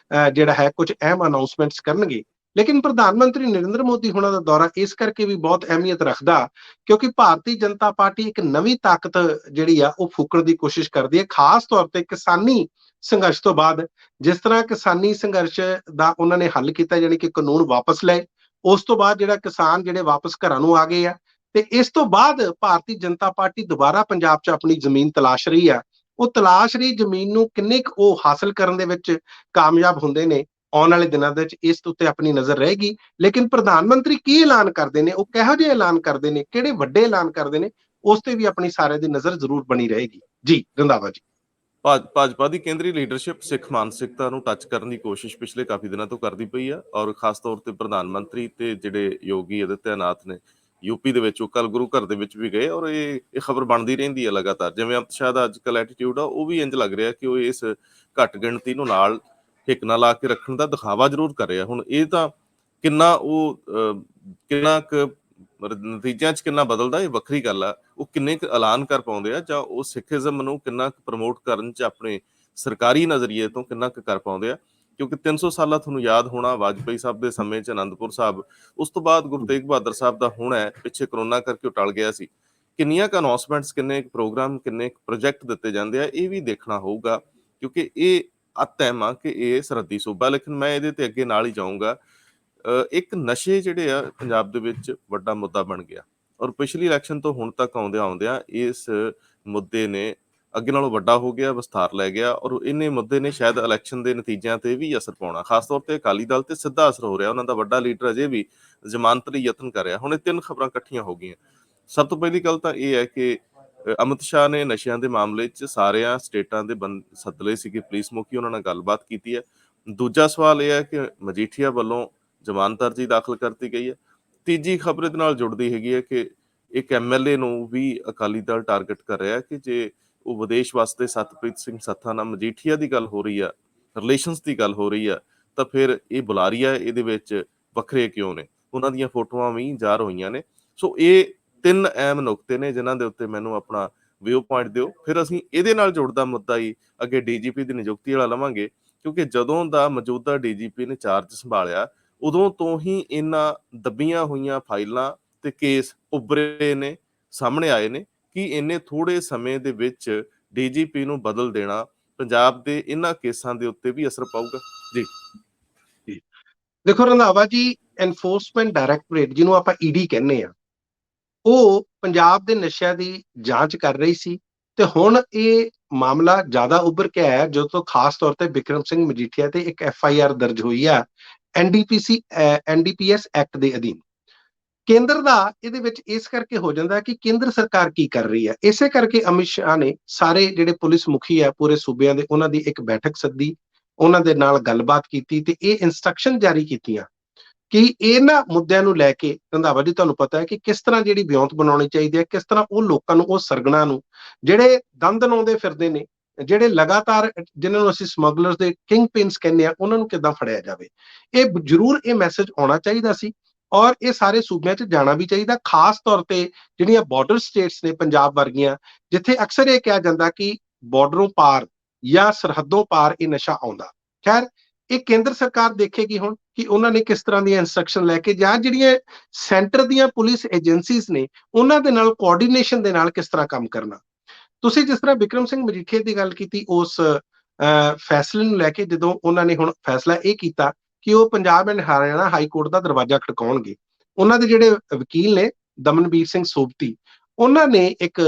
B: ਜਿਹੜਾ ਹੈ ਕੁਝ ਅਹਿਮ ਅਨਾਉਂਸਮੈਂਟਸ ਕਰਨਗੇ। ਲੇਕਿਨ ਪ੍ਰਧਾਨ ਮੰਤਰੀ ਨਰਿੰਦਰ ਮੋਦੀ ਹੋਣਾ ਦਾ ਦੌਰਾ ਇਸ ਕਰਕੇ ਵੀ ਬਹੁਤ ਅਹਿਮੀਅਤ ਰੱਖਦਾ ਕਿਉਂਕਿ ਭਾਰਤੀ ਜਨਤਾ ਪਾਰਟੀ ਇੱਕ ਨਵੀਂ ਤਾਕਤ ਜਿਹੜੀ ਆ ਉਹ ਫੂਕਣ ਦੀ ਕੋਸ਼ਿਸ਼ ਕਰਦੀ ਹੈ, ਖਾਸ ਤੌਰ ਤੇ ਕਿਸਾਨੀ ਸੰਘਰਸ਼ ਤੋਂ ਬਾਅਦ। ਜਿਸ ਤਰ੍ਹਾਂ ਕਿਸਾਨੀ ਸੰਘਰਸ਼ ਦਾ ਉਹਨਾਂ ਨੇ ਹੱਲ ਕੀਤਾ, ਯਾਨੀ ਕਿ ਕਾਨੂੰਨ ਵਾਪਸ ਲਏ, ਉਸ ਤੋਂ ਬਾਅਦ ਜਿਹੜਾ ਕਿਸਾਨ ਜਿਹੜੇ ਵਾਪਸ ਘਰਾਂ ਨੂੰ ਆ ਗਏ ਆ, ਤੇ ਇਸ ਤੋਂ ਬਾਅਦ ਭਾਰਤੀ ਜਨਤਾ ਪਾਰਟੀ ਦੁਬਾਰਾ ਪੰਜਾਬ 'ਚ ਆਪਣੀ ਜ਼ਮੀਨ ਤਲਾਸ਼ ਰਹੀ ਆ। ਉਹ ਤਲਾਸ਼ ਰਹੀ ਜ਼ਮੀਨ ਨੂੰ ਕਿੰਨੇ ਕੁ ਉਹ ਹਾਸਲ ਕਰਨ ਦੇ ਵਿੱਚ ਕਾਮਯਾਬ ਹੁੰਦੇ ਨੇ, ਆਉਣ ਵਾਲੇ ਦਿਨਾਂ ਦੇ ਵਿੱਚ ਇਸ ਉੱਤੇ ਆਪਣੀ ਨਜ਼ਰ ਰਹੇਗੀ। ਲੇਕਿਨ ਪ੍ਰਧਾਨ ਮੰਤਰੀ ਕੀ ਐਲਾਨ ਕਰਦੇ ਨੇ, ਉਹ ਕਿਹੋ ਜਿਹੇ ਐਲਾਨ ਕਰਦੇ ਨੇ, ਕਿਹੜੇ ਵੱਡੇ ਐਲਾਨ ਕਰਦੇ ਨੇ, ਉਸ ਤੇ ਵੀ ਆਪਣੀ ਸਾਰਿਆਂ ਦੀ ਨਜ਼ਰ ਜ਼ਰੂਰ ਬਣੀ ਰਹੇਗੀ। ਜੀ ਰੰਧਾਵਾ ਜੀ।
A: ਭਾਜਪਾ ਦੀ ਕੇਂਦਰੀ ਲੀਡਰਸ਼ਿਪ ਸਿੱਖ ਮਾਨਸਿਕਤਾ ਨੂੰ ਟੱਚ ਕਰਨ ਦੀ ਕੋਸ਼ਿਸ਼ ਪਿਛਲੇ ਕਾਫੀ ਦਿਨਾਂ ਤੋਂ ਕਰਦੀ ਪਈ ਆ, ਔਰ ਖਾਸ ਤੌਰ ਤੇ ਪ੍ਰਧਾਨ ਮੰਤਰੀ ਤੇ ਜਿਹੜੇ ਯੋਗੀ ਆਦਿੱਤਿਆਨਾਥ ਨੇ ਯੂਪੀ ਦੇ ਵਿੱਚ, ਉਹ ਕੱਲ ਗੁਰੂ ਘਰ ਦੇ ਵਿੱਚ ਵੀ ਗਏ, ਔਰ ਇਹ ਖਬਰ ਬਣਦੀ ਰਹਿੰਦੀ ਹੈ ਲਗਾਤਾਰ। ਜਿਵੇਂ ਅਮਿਤ ਸ਼ਾਹ ਦਾ ਅੱਜ ਕੱਲ੍ਹ ਐਟੀਟਿਊਡ ਆ, ਉਹ ਵੀ ਇੰਜ ਲੱਗ ਰਿਹਾ ਕਿ ਉਹ ਇਸ ਘੱਟ ਗਿਣਤੀ ਨੂੰ ਨਾਲ ਹਿੱਕ ਨਾਲ ਲਾ ਕੇ ਰੱਖਣ ਦਾ ਦਿਖਾਵਾ ਜ਼ਰੂਰ ਕਰ ਰਿਹਾ। ਹੁਣ ਇਹ ਤਾਂ ਕਿੰਨਾ ਉਹ ਕਿੰਨਾ ਕੁ ਨਤੀਜਿਆਂ 'ਚ ਕਿੰਨਾ ਬਦਲਦਾ, ਇਹ ਵੱਖਰੀ ਗੱਲ ਆ। ਉਹ ਕਿੰਨੇ ਕੁ ਐਲਾਨ ਕਰ ਪਾਉਂਦੇ ਆ, ਜਾਂ ਉਹ ਸਿੱਖੀਜ਼ਮ ਨੂੰ ਕਿੰਨਾ ਕੁ ਪ੍ਰਮੋਟ ਕਰਨ 'ਚ ਆਪਣੇ ਸਰਕਾਰੀ ਨਜ਼ਰੀਏ ਤੋਂ ਕਿੰਨਾ ਕੁ ਕਰ ਪਾਉਂਦੇ ਆ। ਕਿਉਂਕਿ 300 ਸਾਲਾਂ ਤੁਹਾਨੂੰ ਯਾਦ ਹੋਣਾ ਵਾਜਪਾਈ ਸਾਹਿਬ ਦੇ ਸਮੇਂ 'ਚ ਅਨੰਦਪੁਰ ਸਾਹਿਬ, ਉਸ ਤੋਂ ਬਾਅਦ ਗੁਰੂ ਤੇਗ ਬਹਾਦਰ ਸਾਹਿਬ ਦਾ ਹੁਣ ਹੈ, ਪਿੱਛੇ ਕਰੋਨਾ ਕਰਕੇ ਉਹ ਟਲ ਗਿਆ ਸੀ। ਕਿੰਨੀਆਂ ਕੁ ਅਨਾਉਂਸਮੈਂਟਸ, ਕਿੰਨੇ ਕੁ ਪ੍ਰੋਗਰਾਮ, ਕਿੰਨੇ ਕੁ ਪ੍ਰੋਜੈਕਟ ਦਿੱਤੇ ਜਾਂਦੇ ਆ, ਇਹ ਵੀ ਦੇਖਣਾ ਹੋਊਗਾ। ਕਿਉਂਕਿ ਇਹ ਅਤਿਮ ਆ ਕਿ ਇਹ ਸਰਹੱਦੀ ਸੂਬਾ। ਲੇਕਿਨ ਮੈਂ ਇਹਦੇ ਤੇ ਅੱਗੇ ਨਾਲ ਹੀ ਜਾਊਂਗਾ, ਇੱਕ ਨਸ਼ੇ ਜਿਹੜੇ ਆ ਪੰਜਾਬ ਦੇ ਵਿੱਚ ਵੱਡਾ ਮੁੱਦਾ ਬਣ ਗਿਆ, ਔਰ ਪਿਛਲੀ ਇਲੈਕਸ਼ਨ ਤੋਂ ਹੁਣ ਤੱਕ ਆਉਂਦਿਆਂ ਇਸ ਮੁੱਦੇ ਨੇ ਅੱਗੇ ਨਾਲੋਂ ਵੱਡਾ ਹੋ ਗਿਆ, ਵਿਸਥਾਰ ਲੈ ਗਿਆ, ਔਰ ਇਹਨੇ ਮੁੱਦੇ ਨੇ ਸ਼ਾਇਦ ਇਲੈਕਸ਼ਨ ਦੇ ਨਤੀਜਿਆਂ ਤੇ ਵੀ ਅਸਰ ਪਾਉਣਾ। ਖਾਸ ਤੌਰ ਤੇ ਅਕਾਲੀ ਦਲ ਤੇ ਸਿੱਧਾ ਅਸਰ ਹੋ ਰਿਹਾ। ਉਹਨਾਂ ਦਾ ਵੱਡਾ ਲੀਡਰ ਅਜੇ ਵੀ ਜ਼ਮਾਨਤ ਲਈ ਯਤਨ ਕਰ ਰਿਹਾ। ਹੁਣ ਇਹ ਤਿੰਨ ਖਬਰਾਂ ਇਕੱਠੀਆਂ ਹੋ ਗਈਆਂ। ਸਭ ਤੋਂ ਪਹਿਲੀ ਗੱਲ ਤਾਂ ਇਹ ਹੈ ਕਿ ਅਮਿਤ ਸ਼ਾਹ ਨੇ ਨਸ਼ਿਆਂ ਦੇ ਮਾਮਲੇ 'ਚ ਸਾਰਿਆਂ ਸਟੇਟਾਂ ਦੇ ਸੱਦ ਲਏ ਸੀਗੇ ਪੁਲਿਸ ਮੁਖੀ, ਉਹਨਾਂ ਨਾਲ ਗੱਲਬਾਤ ਕੀਤੀ ਹੈ। ਦੂਜਾ ਸਵਾਲ ਇਹ ਹੈ ਕਿ ਮਜੀਠੀਆ ਵੱਲੋਂ ਜ਼ਮਾਨਤ ਅਰਜ਼ੀ ਦਾਖਲ ਕਰਤੀ ਗਈ ਹੈ। ਤੀਜੀ ਖਬਰ ਇਹਦੇ ਨਾਲ ਜੁੜਦੀ ਹੈਗੀ ਹੈ ਕਿ ਇੱਕ ਐਮਐਲਏ ਨੂੰ ਵੀ ਅਕਾਲੀ ਦਲ ਟਾਰਗੇਟ ਕਰ ਰਿਹਾ ਕਿ ਜੇ ਉਹ ਵਿਦੇਸ਼ ਵਾਸਤੇ ਸਤਪ੍ਰੀਤ ਸਿੰਘ ਸੱਥਾ ਨਾਲ ਮਜੀਠੀਆ ਦੀ ਗੱਲ ਹੋ ਰਹੀ ਆ, ਰਿਲੇਸ਼ਨਸ ਦੀ ਗੱਲ ਹੋ ਰਹੀ ਆ, ਤਾਂ ਫਿਰ ਇਹ ਬੁਲਾ ਰਹੀ ਆ ਇਹਦੇ ਵਿੱਚ ਵੱਖਰੇ ਕਿਉਂ ਨੇ? ਉਹਨਾਂ ਦੀਆਂ ਫੋਟੋਆਂ ਵੀ ਜ਼ਾਹਰ ਹੋਈਆਂ ਨੇ। ਸੋ ਇਹ ਤਿੰਨ ਅਹਿਮ ਨੁਕਤੇ ਨੇ ਜਿਨ੍ਹਾਂ ਦੇ ਉੱਤੇ ਮੈਨੂੰ ਆਪਣਾ ਵਿਊ ਪੁਆਇੰਟ ਦਿਓ। ਫਿਰ ਅਸੀਂ ਇਹਦੇ ਨਾਲ ਜੁੜਦਾ ਮੁੱਦਾ ਹੀ ਅੱਗੇ ਡੀਜੀਪੀ ਦੀ ਨਿਯੁਕਤੀ ਵਾਲਾ ਲਵਾਂਗੇ, ਕਿਉਂਕਿ ਜਦੋਂ ਦਾ ਮੌਜੂਦਾ ਡੀਜੀਪੀ ਨੇ ਚਾਰਜ ਸੰਭਾਲਿਆ, ਉਦੋਂ ਤੋਂ ਹੀ ਇਹਨਾਂ ਦੱਬੀਆਂ ਹੋਈਆਂ ਫਾਈਲਾਂ ਤੇ ਕੇਸ ਉੱਭਰੇ ਨੇ, ਸਾਹਮਣੇ ਆਏ ਨੇ ਕਿ ਇੰਨੇ ਥੋੜੇ ਸਮੇਂ ਦੇ ਵਿੱਚ ਡੀਜੀਪੀ ਨੂੰ ਬਦਲ ਦੇਣਾ ਪੰਜਾਬ ਦੇ ਇਹਨਾਂ ਕੇਸਾਂ ਦੇ ਉੱਤੇ ਵੀ ਅਸਰ ਪਾਊਗਾ। ਜੀ
B: ਦੇਖੋ ਰੰਧਾਵਾ ਜੀ, ਐਨਫੋਰਸਮੈਂਟ ਡਾਇਰੈਕਟੋਰੇਟ ਜਿਹਨੂੰ ਆਪਾਂ ਈਡੀ ਕਹਿੰਦੇ ਆ, ਉਹ ਪੰਜਾਬ ਦੇ ਨਸ਼ਿਆਂ ਦੀ ਜਾਂਚ ਕਰ ਰਹੀ ਸੀ, ਤੇ ਹੁਣ ਇਹ ਮਾਮਲਾ ਜ਼ਿਆਦਾ ਉੱਭਰ ਕੇ ਆਇਆ ਜਦੋਂ ਤੋਂ ਖਾਸ ਤੌਰ ਤੇ ਬਿਕਰਮ ਸਿੰਘ ਮਜੀਠੀਆ ਤੇ ਇੱਕ FIR ਦਰਜ ਹੋਈ ਆ NDPS ਐਕਟ ਦੇ ਅਧੀਨ। ਕੇਂਦਰ ਦਾ ਇਹਦੇ ਵਿੱਚ ਇਸ ਕਰਕੇ ਹੋ ਜਾਂਦਾ ਕਿ ਕੇਂਦਰ ਸਰਕਾਰ ਕੀ ਕਰ ਰਹੀ ਹੈ। ਇਸੇ ਕਰਕੇ ਅਮਿਤ ਸ਼ਾਹ ਨੇ ਸਾਰੇ ਜਿਹੜੇ ਪੁਲਿਸ ਮੁਖੀ ਆ ਪੂਰੇ ਸੂਬਿਆਂ ਦੇ, ਉਹਨਾਂ ਦੀ ਇੱਕ ਬੈਠਕ ਸੱਦੀ, ਉਹਨਾਂ ਦੇ ਨਾਲ ਗੱਲਬਾਤ ਕੀਤੀ ਤੇ ਇਹ ਇੰਸਟਰਕਸ਼ਨ ਜਾਰੀ ਕੀਤੀਆਂ ਕਿ ਇਹਨਾਂ ਮੁੱਦਿਆਂ ਨੂੰ ਲੈ ਕੇ ਰੰਧਾਵਾ ਜੀ ਤੁਹਾਨੂੰ ਪਤਾ ਹੈ ਕਿ ਕਿਸ ਤਰ੍ਹਾਂ ਜਿਹੜੀ ਵਿਉਂਤ ਬਣਾਉਣੀ ਚਾਹੀਦੀ ਹੈ, ਕਿਸ ਤਰ੍ਹਾਂ ਉਹ ਲੋਕਾਂ ਨੂੰ, ਉਹ ਸਰਗਣਾ ਨੂੰ ਜਿਹੜੇ ਦੰਦ ਲਾਉਂਦੇ ਫਿਰਦੇ ਨੇ, ਜਿਹੜੇ ਲਗਾਤਾਰ ਜਿਨ੍ਹਾਂ ਨੂੰ ਅਸੀਂ ਸਮਗਲਰਸ ਦੇ ਕਿੰਗ ਪਿਨਸ ਕਹਿੰਦੇ ਆ, ਉਹਨਾਂ ਨੂੰ ਕਿੱਦਾਂ ਫੜਿਆ ਜਾਵੇ। ਇਹ ਜ਼ਰੂਰ ਇਹ ਮੈਸੇਜ ਆਉਣਾ ਚਾਹੀਦਾ ਸੀ, ਔਰ ਇਹ ਸਾਰੇ ਸੂਬਿਆਂ 'ਚ ਜਾਣਾ ਵੀ ਚਾਹੀਦਾ। ਖਾਸ ਤੌਰ ਤੇ ਜਿਹੜੀਆਂ ਬਾਰਡਰ ਸਟੇਟਸ ਨੇ ਪੰਜਾਬ ਵਰਗੀਆਂ, ਜਿੱਥੇ ਅਕਸਰ ਇਹ ਕਿਹਾ ਜਾਂਦਾ ਕਿ ਬਾਰਡਰੋਂ ਪਾਰ ਜਾਂ ਸਰਹੱਦੋਂ ਪਾਰ ਇਹ ਨਸ਼ਾ ਆਉਂਦਾ। ਖੈਰ, ਇਹ ਕੇਂਦਰ ਸਰਕਾਰ ਦੇਖੇਗੀ ਹੁਣ ਕਿ ਉਹਨਾਂ ਨੇ ਕਿਸ ਤਰ੍ਹਾਂ ਦੀਆਂ ਇੰਸਟਰਕਸ਼ਨ ਲੈ ਕੇ, ਜਾਂ ਜਿਹੜੀਆਂ ਸੈਂਟਰ ਦੀਆਂ ਪੁਲਿਸ ਏਜੰਸੀਜ਼ ਨੇ ਉਹਨਾਂ ਦੇ ਨਾਲ ਕੋਆਰਡੀਨੇਸ਼ਨ ਦੇ ਨਾਲ ਕਿਸ ਤਰ੍ਹਾਂ ਕੰਮ ਕਰਨਾ। ਤੁਸੀਂ ਜਿਸ ਤਰ੍ਹਾਂ ਬਿਕਰਮ ਸਿੰਘ ਮਜੀਠੀਆ ਦੀ ਗੱਲ ਕੀਤੀ, ਉਸ ਫੈਸਲੇ ਨੂੰ ਲੈ ਕੇ ਜਦੋਂ ਉਹਨਾਂ ਨੇ ਹੁਣ ਫੈਸਲਾ ਇਹ ਕੀਤਾ ਕਿ ਉਹ Punjab and Haryana high court ਦਾ ਦਰਵਾਜ਼ਾ ਖੜਕਾਉਣਗੇ, ਉਹਨਾਂ ਦੇ ਜਿਹੜੇ ਵਕੀਲ ਨੇ ਦਮਨਵੀਰ ਸਿੰਘ ਸੋਭਤੀ, ਉਹਨਾਂ ਨੇ ਇੱਕ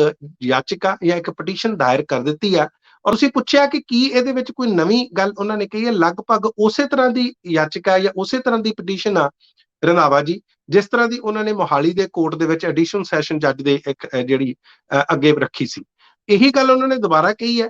B: ਯਾਚਿਕਾ ਜਾਂ ਇੱਕ ਪਟੀਸ਼ਨ ਦਾਇਰ ਕਰ ਦਿੱਤੀ ਆ। ਔਰ ਤੁਸੀਂ ਪੁੱਛਿਆ ਕਿ ਕੀ ਇਹਦੇ ਵਿੱਚ ਕੋਈ ਨਵੀਂ ਗੱਲ ਉਹਨਾਂ ਨੇ ਕਹੀ ਹੈ? ਲਗਭਗ ਉਸੇ ਤਰ੍ਹਾਂ ਦੀ ਯਾਚਿਕਾ ਜਾਂ ਉਸੇ ਤਰ੍ਹਾਂ ਦੀ ਪਟੀਸ਼ਨ ਆ ਰੰਧਾਵਾ ਜੀ, ਜਿਸ ਤਰ੍ਹਾਂ ਦੀ ਉਹਨਾਂ ਨੇ ਮੋਹਾਲੀ ਦੇ ਕੋਰਟ ਦੇ ਵਿੱਚ ਐਡੀਸ਼ਨਲ ਸੈਸ਼ਨ ਜੱਜ ਦੇ ਇੱਕ ਜਿਹੜੀ ਅੱਗੇ ਰੱਖੀ ਸੀ। ਇਹੀ ਗੱਲ ਉਹਨਾਂ ਨੇ ਦੁਬਾਰਾ ਕਹੀ ਹੈ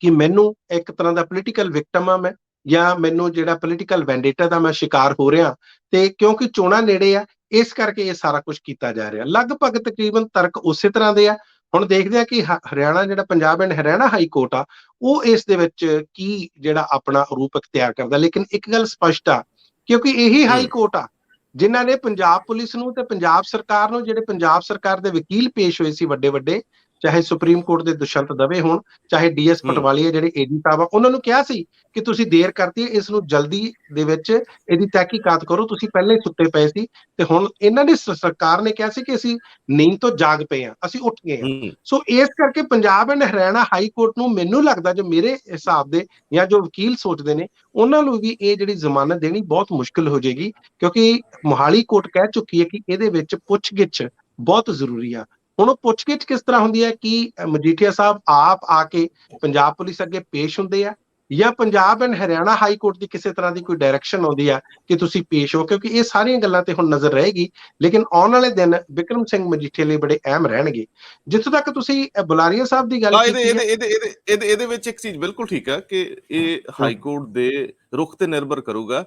B: ਕਿ ਮੈਨੂੰ ਇੱਕ ਤਰ੍ਹਾਂ ਦਾ ਪੋਲੀਟੀਕਲ ਵਿਕਟਮ ਆ ਮੈਂ, ਜਾਂ ਮੈਨੂੰ ਜਿਹੜਾ ਪੋਲੀਟੀਕਲ ਵੈਂਡੇਟਾ ਦਾ ਮੈਂ ਸ਼ਿਕਾਰ ਹੋ ਰਿਹਾ, ਤੇ ਕਿਉਂਕਿ ਚੋਣਾਂ ਨੇੜੇ ਆ ਇਸ ਕਰਕੇ ਇਹ ਸਾਰਾ ਕੁਝ ਕੀਤਾ ਜਾ ਰਿਹਾ। ਲਗਭਗ ਤਕਰੀਬਨ ਤਰਕ ਉਸੇ ਤਰ੍ਹਾਂ ਦੇ ਆ। ਹੁਣ ਦੇਖਦੇ ਆ ਕਿ ਹਰਿਆਣਾ, ਜਿਹੜਾ Punjab and Haryana high court ਆ, ਉਹ ਇਸ ਦੇ ਵਿੱਚ ਕੀ ਜਿਹੜਾ ਆਪਣਾ ਰੂਪ ਅਖਤਿਆਰ ਕਰਦਾ। ਲੇਕਿਨ ਇੱਕ ਗੱਲ ਸਪਸ਼ਟ ਆ, ਕਿਉਂਕਿ ਇਹੀ ਹਾਈ ਕੋਰਟ ਆ ਜਿਨ੍ਹਾਂ ਨੇ ਪੰਜਾਬ ਪੁਲਿਸ ਨੂੰ ਤੇ ਪੰਜਾਬ ਸਰਕਾਰ ਨੂੰ, ਜਿਹੜੇ ਪੰਜਾਬ ਸਰਕਾਰ ਦੇ ਵਕੀਲ ਪੇਸ਼ ਹੋਏ ਸੀ ਵੱਡੇ ਵੱਡੇ, ਚਾਹੇ ਸੁਪਰੀਮ ਕੋਰਟ ਦੇ ਦੁਸ਼ਯੰਤ ਦਵੇ ਹੋਣ, ਚਾਹੇ DS ਪਟਵਾਲੀਆ ਜਿਹੜੇ AG ਸਾਹਿਬ ਆ, ਉਹਨਾਂ ਨੂੰ ਕਿਹਾ ਸੀ ਕਿ ਤੁਸੀਂ ਦੇਰ ਕਰਤੀ, ਇਸ ਨੂੰ ਜਲਦੀ ਦੇ ਵਿੱਚ ਇਹਦੀ ਤਹਿਕੀਕਾਤ ਕਰੋ, ਤੁਸੀਂ ਪਹਿਲਾਂ ਹੀ ਸੁੱਤੇ ਪਏ ਸੀ। ਤੇ ਹੁਣ ਇਹਨਾਂ ਦੀ ਸਰਕਾਰ ਨੇ ਕਿਹਾ ਸੀ ਕਿ ਅਸੀਂ ਨੀਂਦ ਤੋਂ ਜਾਗ ਪਏ ਹਾਂ, ਅਸੀਂ ਉੱਠ ਗਏ ਹਾਂ। ਸੋ ਇਸ ਕਰਕੇ Punjab and Haryana high court ਨੂੰ, ਮੈਨੂੰ ਲੱਗਦਾ ਜੋ ਮੇਰੇ ਹਿਸਾਬ ਦੇ ਜਾਂ ਜੋ ਵਕੀਲ ਸੋਚਦੇ ਨੇ, ਉਹਨਾਂ ਨੂੰ ਵੀ ਇਹ ਜਿਹੜੀ ਜ਼ਮਾਨਤ ਦੇਣੀ ਬਹੁਤ ਮੁਸ਼ਕਿਲ ਹੋ ਜਾਏਗੀ, ਕਿਉਂਕਿ ਮੋਹਾਲੀ ਕੋਰਟ ਕਹਿ ਚੁੱਕੀ ਹੈ ਕਿ ਇਹਦੇ ਵਿੱਚ ਪੁੱਛਗਿੱਛ ਬਹੁਤ ਜ਼ਰੂਰੀ ਆ। ਹੁਣ ਉਹ ਪੁੱਛਗਿੱਛ ਕਿਸ ਤਰ੍ਹਾਂ ਹੁੰਦੀ ਹੈ ਕਿ ਮਜੀਠੀਆ ਸਾਹਿਬ ਆਪ ਆ ਕੇ ਪੰਜਾਬ ਪੁਲਿਸ ਅੱਗੇ ਪੇਸ਼ ਹੁੰਦੇ ਆ, ਜਾਂ Punjab and Haryana high court ਦੀ ਕਿਸੇ ਤਰ੍ਹਾਂ ਦੀ ਕੋਈ ਡਾਇਰੈਕਸ਼ਨ ਆਉਂਦੀ ਆ ਕਿ ਤੁਸੀਂ ਪੇਸ਼ ਹੋ, ਕਿਉਂਕਿ ਇਹ ਸਾਰੀਆਂ ਗੱਲਾਂ ਤੇ ਹੁਣ ਨਜ਼ਰ ਰਹੇਗੀ। ਲੇਕਿਨ ਆਉਣ ਵਾਲੇ ਦਿਨ ਬਿਕਰਮ ਸਿੰਘ ਮਜੀਠੀਆ ਲਈ ਬੜੇ ਅਹਿਮ ਰਹਿਣਗੇ। ਜਿੱਥੋਂ ਤੱਕ ਤੁਸੀਂ ਬੁਲਾਰੀਆ ਸਾਹਿਬ ਦੀ ਗੱਲ
A: ਹਾਂ,
B: ਕੀਤੀ ਹੈ,
A: ਇਹਦੇ ਵਿੱਚ ਇੱਕ ਚੀਜ਼ ਬਿਲਕੁਲ ਠੀਕ ਹੈ ਕਿ ਇਹ ਹਾਈ ਕੋਰਟ ਦੇ ਰੁਖ ਤੇ ਨਿਰਭਰ ਕਰੂਗਾ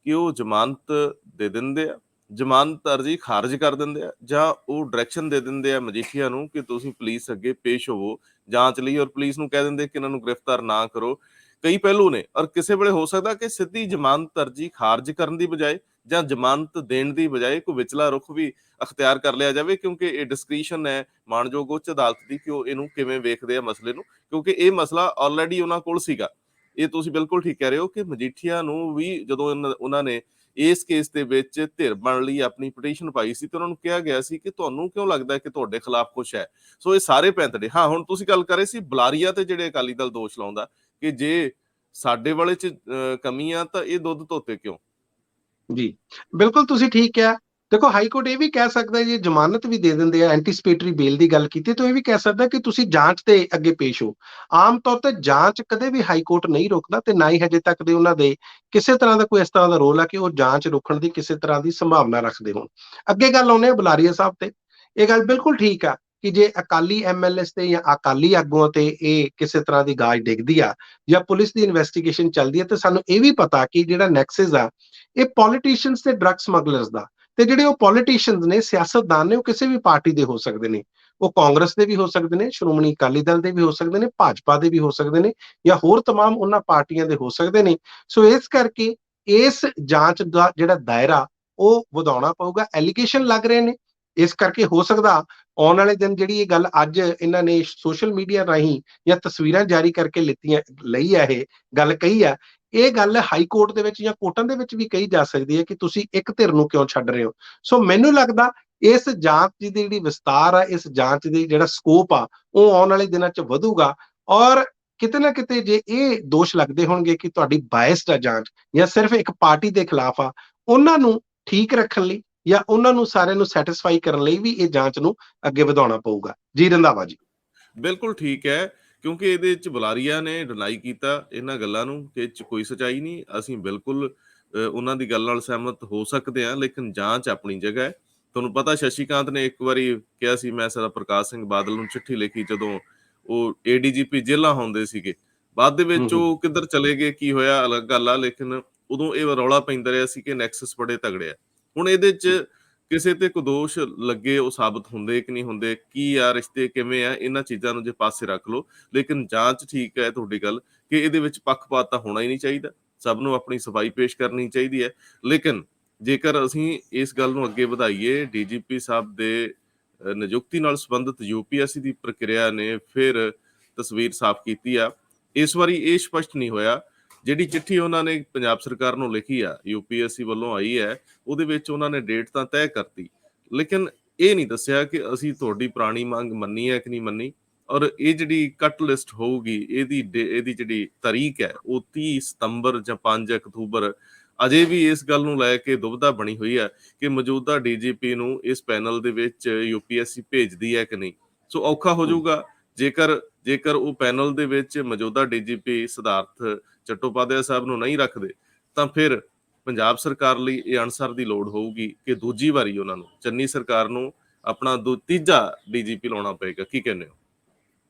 A: ਕਿ ਉਹ ਜ਼ਮਾਨਤ ਦੇ ਦਿੰਦੇ ਆ, ਜ਼ਮਾਨਤ ਅਰਜੀ ਖਾਰਜ ਕਰ ਦਿੰਦੇ ਆ, ਜਾਂ ਉਹ ਡਾਇਰੈਕਸ਼ਨ ਦੇ ਦਿੰਦੇ ਆ ਮਜੀਠੀਆ ਨੂੰ ਕਿ ਤੁਸੀਂ ਪੁਲਿਸ ਅੱਗੇ ਪੇਸ਼ ਹੋਵੋ ਜਾਂਚ ਲਈ, ਔਰ ਪੁਲਿਸ ਨੂੰ ਕਹਿ ਦਿੰਦੇ ਕਿ ਇਹਨਾਂ ਨੂੰ ਗ੍ਰਿਫਤਾਰ ਨਾ ਕਰੋ। ਕਈ ਪਹਿਲੂ ਨੇ, ਔਰ ਕਿਸੇ ਵੇਲੇ ਹੋ ਸਕਦਾ ਕਿ ਸਿੱਧੀ ਜ਼ਮਾਨਤ ਅਰਜੀ ਖਾਰਜ ਕਰਨ ਦੀ ਬਜਾਏ ਜਾਂ ਜ਼ਮਾਨਤ ਦੇਣ ਦੀ ਬਜਾਏ ਕੋਈ ਵਿਚਲਾ ਰੁਖ ਵੀ ਅਖਤਿਆਰ ਕਰ ਲਿਆ ਜਾਵੇ, ਕਿਉਂਕਿ ਇਹ ਡਿਸਕ੍ਰਿਸ਼ਨ ਹੈ ਮਾਣਯੋਗ ਉੱਚ ਅਦਾਲਤ ਦੀ ਕਿ ਉਹ ਇਹਨੂੰ ਕਿਵੇਂ ਵੇਖਦੇ ਆ ਮਸਲੇ ਨੂੰ, ਕਿਉਂਕਿ ਇਹ ਮਸਲਾ ਆਲਰੇਡੀ ਉਹਨਾਂ ਕੋਲ ਸੀਗਾ। ਇਹ ਤੁਸੀਂ ਬਿਲਕੁਲ ਠੀਕ ਕਹਿ ਰਹੇ ਹੋ ਕਿ ਮਜੀਠੀਆ ਨੂੰ ਵੀ ਜਦੋਂ ਉਹਨਾਂ ਨੇ ਇਸ ਕੇਸ ਦੇ ਵਿੱਚ ਧਿਰ ਬਣ ਲਈ ਆਪਣੀ ਪਟੀਸ਼ਨ ਪਾਈ ਸੀ ਤੇ ਉਹਨਾਂ ਨੂੰ ਕਿਹਾ ਗਿਆ ਸੀ ਕਿ ਤੁਹਾਨੂੰ ਕਿਉਂ ਲੱਗਦਾ ਕਿ ਤੁਹਾਡੇ ਖਿਲਾਫ ਕੁਛ ਹੈ। ਸੋ ਇਹ ਸਾਰੇ ਪੈਂਤੜੇ। ਹਾਂ, ਹੁਣ ਤੁਸੀਂ ਗੱਲ ਕਰ ਰਹੇ ਸੀ ਬੁਲਾਰੀਆ ਤੇ ਜਿਹੜੇ ਅਕਾਲੀ ਦਲ ਦੋਸ਼ ਲਾਉਂਦਾ ਕਿ ਜੇ ਸਾਡੇ ਵਾਲੇ ਚ ਕਮੀ ਆ ਤਾਂ ਇਹ ਦੁੱਧ ਧੋਤੇ ਕਿਉਂ।
B: ਜੀ ਬਿਲਕੁਲ ਤੁਸੀਂ ਠੀਕ ਕਿਹਾ। ਦੇਖੋ ਹਾਈ ਕੋਰਟ ਇਹ ਵੀ ਕਹਿ ਸਕਦਾ, ਜੇ ਜ਼ਮਾਨਤ ਵੀ ਦੇ ਦਿੰਦੇ ਆ, ਐਂਟੀਸਪੇਟਰੀ ਬੇਲ ਦੀ ਗੱਲ ਕੀਤੀ, ਤਾਂ ਇਹ ਵੀ ਕਹਿ ਸਕਦਾ ਕਿ ਤੁਸੀਂ ਜਾਂਚ ਤੇ ਅੱਗੇ ਪੇਸ਼ ਹੋ। ਆਮ ਤੌਰ ਤੇ ਜਾਂਚ ਕਦੇ ਵੀ ਹਾਈ ਕੋਰਟ ਨਹੀਂ ਰੋਕਦਾ, ਤੇ ਨਾ ਹੀ ਹਜੇ ਤੱਕ ਦੇ ਉਹਨਾਂ ਦੇ ਕਿਸੇ ਤਰ੍ਹਾਂ ਦਾ ਕੋਈ ਇਸ ਤਰ੍ਹਾਂ ਦਾ ਰੋਲ ਆ ਕਿ ਉਹ ਜਾਂਚ ਰੋਕਣ ਦੀ ਕਿਸੇ ਤਰ੍ਹਾਂ ਦੀ ਸੰਭਾਵਨਾ ਰੱਖਦੇ ਹੋਣ। ਅੱਗੇ ਗੱਲ ਆਉਂਦੇ ਆ ਬੁਲਾਰੀਆ ਸਾਹਿਬ ਤੇ। ਇਹ ਗੱਲ ਬਿਲਕੁਲ ਠੀਕ ਆ ਕਿ ਜੇ ਅਕਾਲੀ ਐਮਐਲਏਸ ਤੇ ਜਾਂ ਅਕਾਲੀ ਆਗੂਆਂ ਤੇ ਇਹ ਕਿਸੇ ਤਰ੍ਹਾਂ ਦੀ ਗਾਜ ਡਿੱਗਦੀ ਆ ਜਾਂ ਪੁਲਿਸ ਦੀ ਇਨਵੈਸਟੀਗੇਸ਼ਨ ਚੱਲਦੀ ਹੈ, ਤੇ ਸਾਨੂੰ ਇਹ ਵੀ ਪਤਾ ਕਿ ਜਿਹੜਾ ਨੈਕਸਸ ਆ ਇਹ ਪੋਲੀਟੀਸ਼ੀਅਨਸ ਤੇ ਡਰੱਗ ਸਮਗਲਰਸ ਦਾ, ਤੇ ਜਿਹੜੇ ਉਹ ਪੋਲੀਟੀਸ਼ੀਅਨਸ ਨੇ, ਸਿਆਸਤਦਾਨ ਨੇ, ਉਹ ਕਿਸੇ ਵੀ ਪਾਰਟੀ ਦੇ ਹੋ ਸਕਦੇ ਨੇ। ਉਹ ਕਾਂਗਰਸ ਦੇ ਵੀ ਹੋ ਸਕਦੇ ਨੇ, ਸ਼੍ਰੋਮਣੀ ਅਕਾਲੀ ਦਲ ਦੇ ਵੀ ਹੋ ਸਕਦੇ ਨੇ, ਭਾਜਪਾ ਦੇ ਵੀ ਹੋ ਸਕਦੇ ਨੇ, ਜਾਂ ਹੋਰ ਤਮਾਮ ਉਹਨਾਂ ਪਾਰਟੀਆਂ ਦੇ ਹੋ ਸਕਦੇ ਨੇ। ਸੋ ਇਸ ਕਰਕੇ ਇਸ ਜਾਂਚ ਦਾ ਜਿਹੜਾ ਦਾਇਰਾ ਉਹ ਵਧਾਉਣਾ ਪਊਗਾ। ਐਲੀਗੇਸ਼ਨ ਲੱਗ ਰਹੇ ਨੇ, ਇਸ ਕਰਕੇ ਹੋ ਸਕਦਾ ਆਉਣ ਵਾਲੇ ਦਿਨ ਜਿਹੜੀ ਇਹ ਗੱਲ ਅੱਜ ਇਹਨਾਂ ਨੇ ਸੋਸ਼ਲ ਮੀਡੀਆ ਰਾਹੀਂ ਜਾਂ ਤਸਵੀਰਾਂ ਜਾਰੀ ਕਰਕੇ ਲਈ ਆ, ਇਹ ਗੱਲ ਕਹੀ ਆ, ਇਹ ਗੱਲ ਹਾਈ ਕੋਰਟ ਦੇ ਵਿੱਚ ਜਾਂ ਕੋਰਟਾਂ ਦੇ ਵਿੱਚ ਵੀ ਕਹੀ ਜਾ ਸਕਦੀ ਹੈ ਕਿ ਤੁਸੀਂ ਇੱਕ ਧਿਰ ਨੂੰ ਕਿਉਂ ਛੱਡ ਰਹੇ ਹੋ। ਸੋ ਮੈਨੂੰ ਲੱਗਦਾ ਇਸ ਜਾਂਚ ਦੀ ਜਿਹੜੀ ਵਿਸਤਾਰ ਆ, ਇਸ ਜਾਂਚ ਦੀ ਜਿਹੜਾ ਸਕੋਪ ਆ, ਉਹ ਆਉਣ ਵਾਲੇ ਦਿਨਾਂ 'ਚ ਵਧੂਗਾ। ਔਰ ਕਿਤੇ ਨਾ ਕਿਤੇ ਜੇ ਇਹ ਦੋਸ਼ ਲੱਗਦੇ ਹੋਣਗੇ ਕਿ ਤੁਹਾਡੀ ਬਾਇਸਡ ਆ ਜਾਂਚ ਜਾਂ ਸਿਰਫ ਇੱਕ ਪਾਰਟੀ ਦੇ ਖਿਲਾਫ ਆ, ਉਹਨਾਂ ਨੂੰ ਠੀਕ ਰੱਖਣ ਲਈ ਜਾਂ ਉਹਨਾਂ ਨੂੰ ਸਾਰਿਆਂ ਨੂੰ ਸੈਟੀਸਫਾਈ ਕਰਨ ਲਈ ਵੀ ਇਹ ਜਾਂਚ ਨੂੰ ਅੱਗੇ ਵਧਾਉਣਾ ਪਊਗਾ। ਜੀ ਰੰਧਾਵਾ ਜੀ।
A: ਬਿਲਕੁਲ ਠੀਕ ਹੈ, ਕਿਉਂਕਿ ਇਹਦੇ ਵਿੱਚ ਬੁਲਾਰੀਆ ਨੇ ਡਿਨਾਈ ਕੀਤਾ ਇਹਨਾਂ ਗੱਲਾਂ ਨੂੰ ਕਿ ਇਹ 'ਚ ਕੋਈ ਸੱਚਾਈ ਨਹੀਂ। ਅਸੀਂ ਬਿਲਕੁਲ ਉਹਨਾਂ ਦੀ ਗੱਲ ਨਾਲ ਸਹਿਮਤ ਹੋ ਸਕਦੇ ਹਾਂ, ਲੇਕਿਨ ਜਾਂਚ ਆਪਣੀ ਜਗ੍ਹਾ ਹੈ। ਤੁਹਾਨੂੰ ਪਤਾ ਸ਼ਸ਼ੀਕਾਂਤ ਨੇ ਇੱਕ ਵਾਰੀ ਕਿਹਾ ਸੀ, ਮੈਂ ਸਰਦਾਰ ਪ੍ਰਕਾਸ਼ ਸਿੰਘ ਬਾਦਲ ਨੂੰ ਚਿੱਠੀ ਲਿਖੀ ਜਦੋਂ ਉਹ ਏਡੀਜੀਪੀ ਜੇਲ੍ਹਾਂ ਹੁੰਦੇ ਸੀਗੇ। ਬਾਅਦ ਦੇ ਵਿੱਚ ਉਹ ਕਿੱਧਰ ਚਲੇ ਗਏ, ਕੀ ਹੋਇਆ ਅਲੱਗ ਗੱਲ ਆ, ਲੇਕਿਨ ਉਦੋਂ ਇਹ ਰੌਲਾ ਪੈਂਦਾ ਰਿਹਾ ਸੀ ਕਿ ਨੈਕਸਸ ਬੜੇ ਤਗੜੇ ਆ। ਹੁਣ ਇਹਦੇ 'ਚ ਕਿਸੇ ਤੇ ਕੋਈ ਦੋਸ਼ ਲੱਗੇ, ਉਹ ਸਾਬਤ ਹੁੰਦੇ ਕਿ ਨਹੀਂ ਹੁੰਦੇ, ਕੀ ਆ ਰਿਸ਼ਤੇ ਕਿਵੇਂ ਆ, ਇਹਨਾਂ ਚੀਜ਼ਾਂ ਨੂੰ ਜੇ ਪਾਸੇ ਰੱਖ ਲਓ। ਲੇਕਿਨ ਜਾਂਚ ਠੀਕ ਹੈ ਤੁਹਾਡੀ ਗੱਲ ਕਿ ਇਹਦੇ ਵਿੱਚ ਪੱਖਪਾਤ ਤਾਂ ਹੋਣਾ ਹੀ ਨਹੀਂ ਚਾਹੀਦਾ, ਸਭ ਨੂੰ ਆਪਣੀ ਸਫਾਈ ਪੇਸ਼ ਕਰਨੀ ਚਾਹੀਦੀ ਹੈ। ਲੇਕਿਨ ਜੇਕਰ ਅਸੀਂ ਇਸ ਗੱਲ ਨੂੰ ਅੱਗੇ ਵਧਾਈਏ, ਡੀਜੀਪੀ ਸਾਹਿਬ ਦੇ ਨਿਯੁਕਤੀ ਨਾਲ ਸੰਬੰਧਿਤ ਯੂਪੀਐਸਸੀ ਦੀ ਪ੍ਰਕਿਰਿਆ ਨੇ ਫਿਰ ਤਸਵੀਰ ਸਾਫ਼ ਕੀਤੀ ਆ। ਇਸ ਵਾਰੀ ਇਹ ਸਪਸ਼ਟ ਨਹੀਂ ਹੋਇਆ, ਜਿਹੜੀ ਚਿੱਠੀ ਉਹਨਾਂ ਨੇ ਪੰਜਾਬ ਸਰਕਾਰ ਨੂੰ ਲਿਖੀ ਆ, ਯੂਪੀਐਸਸੀ ਵੱਲੋਂ ਆਈ ਹੈ, ਉਹਦੇ ਵਿੱਚ ਉਹਨਾਂ ਨੇ ਡੇਟ ਤਾਂ ਤੈਅ ਕਰਤੀ, ਲੇਕਿਨ ਇਹ ਨਹੀਂ ਦੱਸਿਆ ਕਿ ਅਸੀਂ ਤੁਹਾਡੀ ਪੁਰਾਣੀ ਮੰਗ ਮੰਨੀ ਹੈ ਕਿ ਨਹੀਂ ਮੰਨੀ। ਔਰ ਇਹ ਜਿਹੜੀ ਕੱਟ ਲਿਸਟ ਹੋਊਗੀ, ਇਹਦੀ ਜਿਹੜੀ ਤਾਰੀਖ ਹੈ ਉਹ 30 ਸਤੰਬਰ ਜਾਂ 5 ਅਕਤੂਬਰ। ਅਜੇ ਵੀ ਇਸ ਗੱਲ ਨੂੰ ਲੈ ਕੇ ਦੁਵਿਧਾ ਬਣੀ ਹੋਈ ਹੈ ਕਿ ਮੌਜੂਦਾ ਡੀਜੀਪੀ ਨੂੰ ਇਸ ਪੈਨਲ ਦੇ ਵਿੱਚ ਯੂਪੀਐਸਸੀ ਭੇਜਦੀ ਹੈ ਕਿ ਨਹੀਂ। ਸੋ ਔਖਾ ਹੋ ਜਾਊਗਾ ਜੇਕਰ ਉਹ ਪੈਨਲ ਦੇ ਵਿੱਚ ਮੌਜੂਦਾ ਡੀਜੀਪੀ ਸਿਧਾਰਥ ਚੱਟੋਪਾਧਿਆਏ ਸਾਹਿਬ ਨੂੰ ਨਹੀਂ ਰੱਖਦੇ, ਤਾਂ ਫਿਰ ਪੰਜਾਬ ਸਰਕਾਰ ਲਈ ਇਹ ਅਨਸਰ ਦੀ ਲੋੜ ਹੋਊਗੀ ਕਿ ਦੂਜੀ ਵਾਰੀ ਉਹਨਾਂ ਨੂੰ, ਚੰਨੀ ਸਰਕਾਰ ਨੂੰ, ਆਪਣਾ ਤੀਜਾ ਡੀਜੀਪੀ ਲਾਉਣਾ ਪਏਗਾ। ਕੀ ਕਹਿੰਦੇ ਹੋ?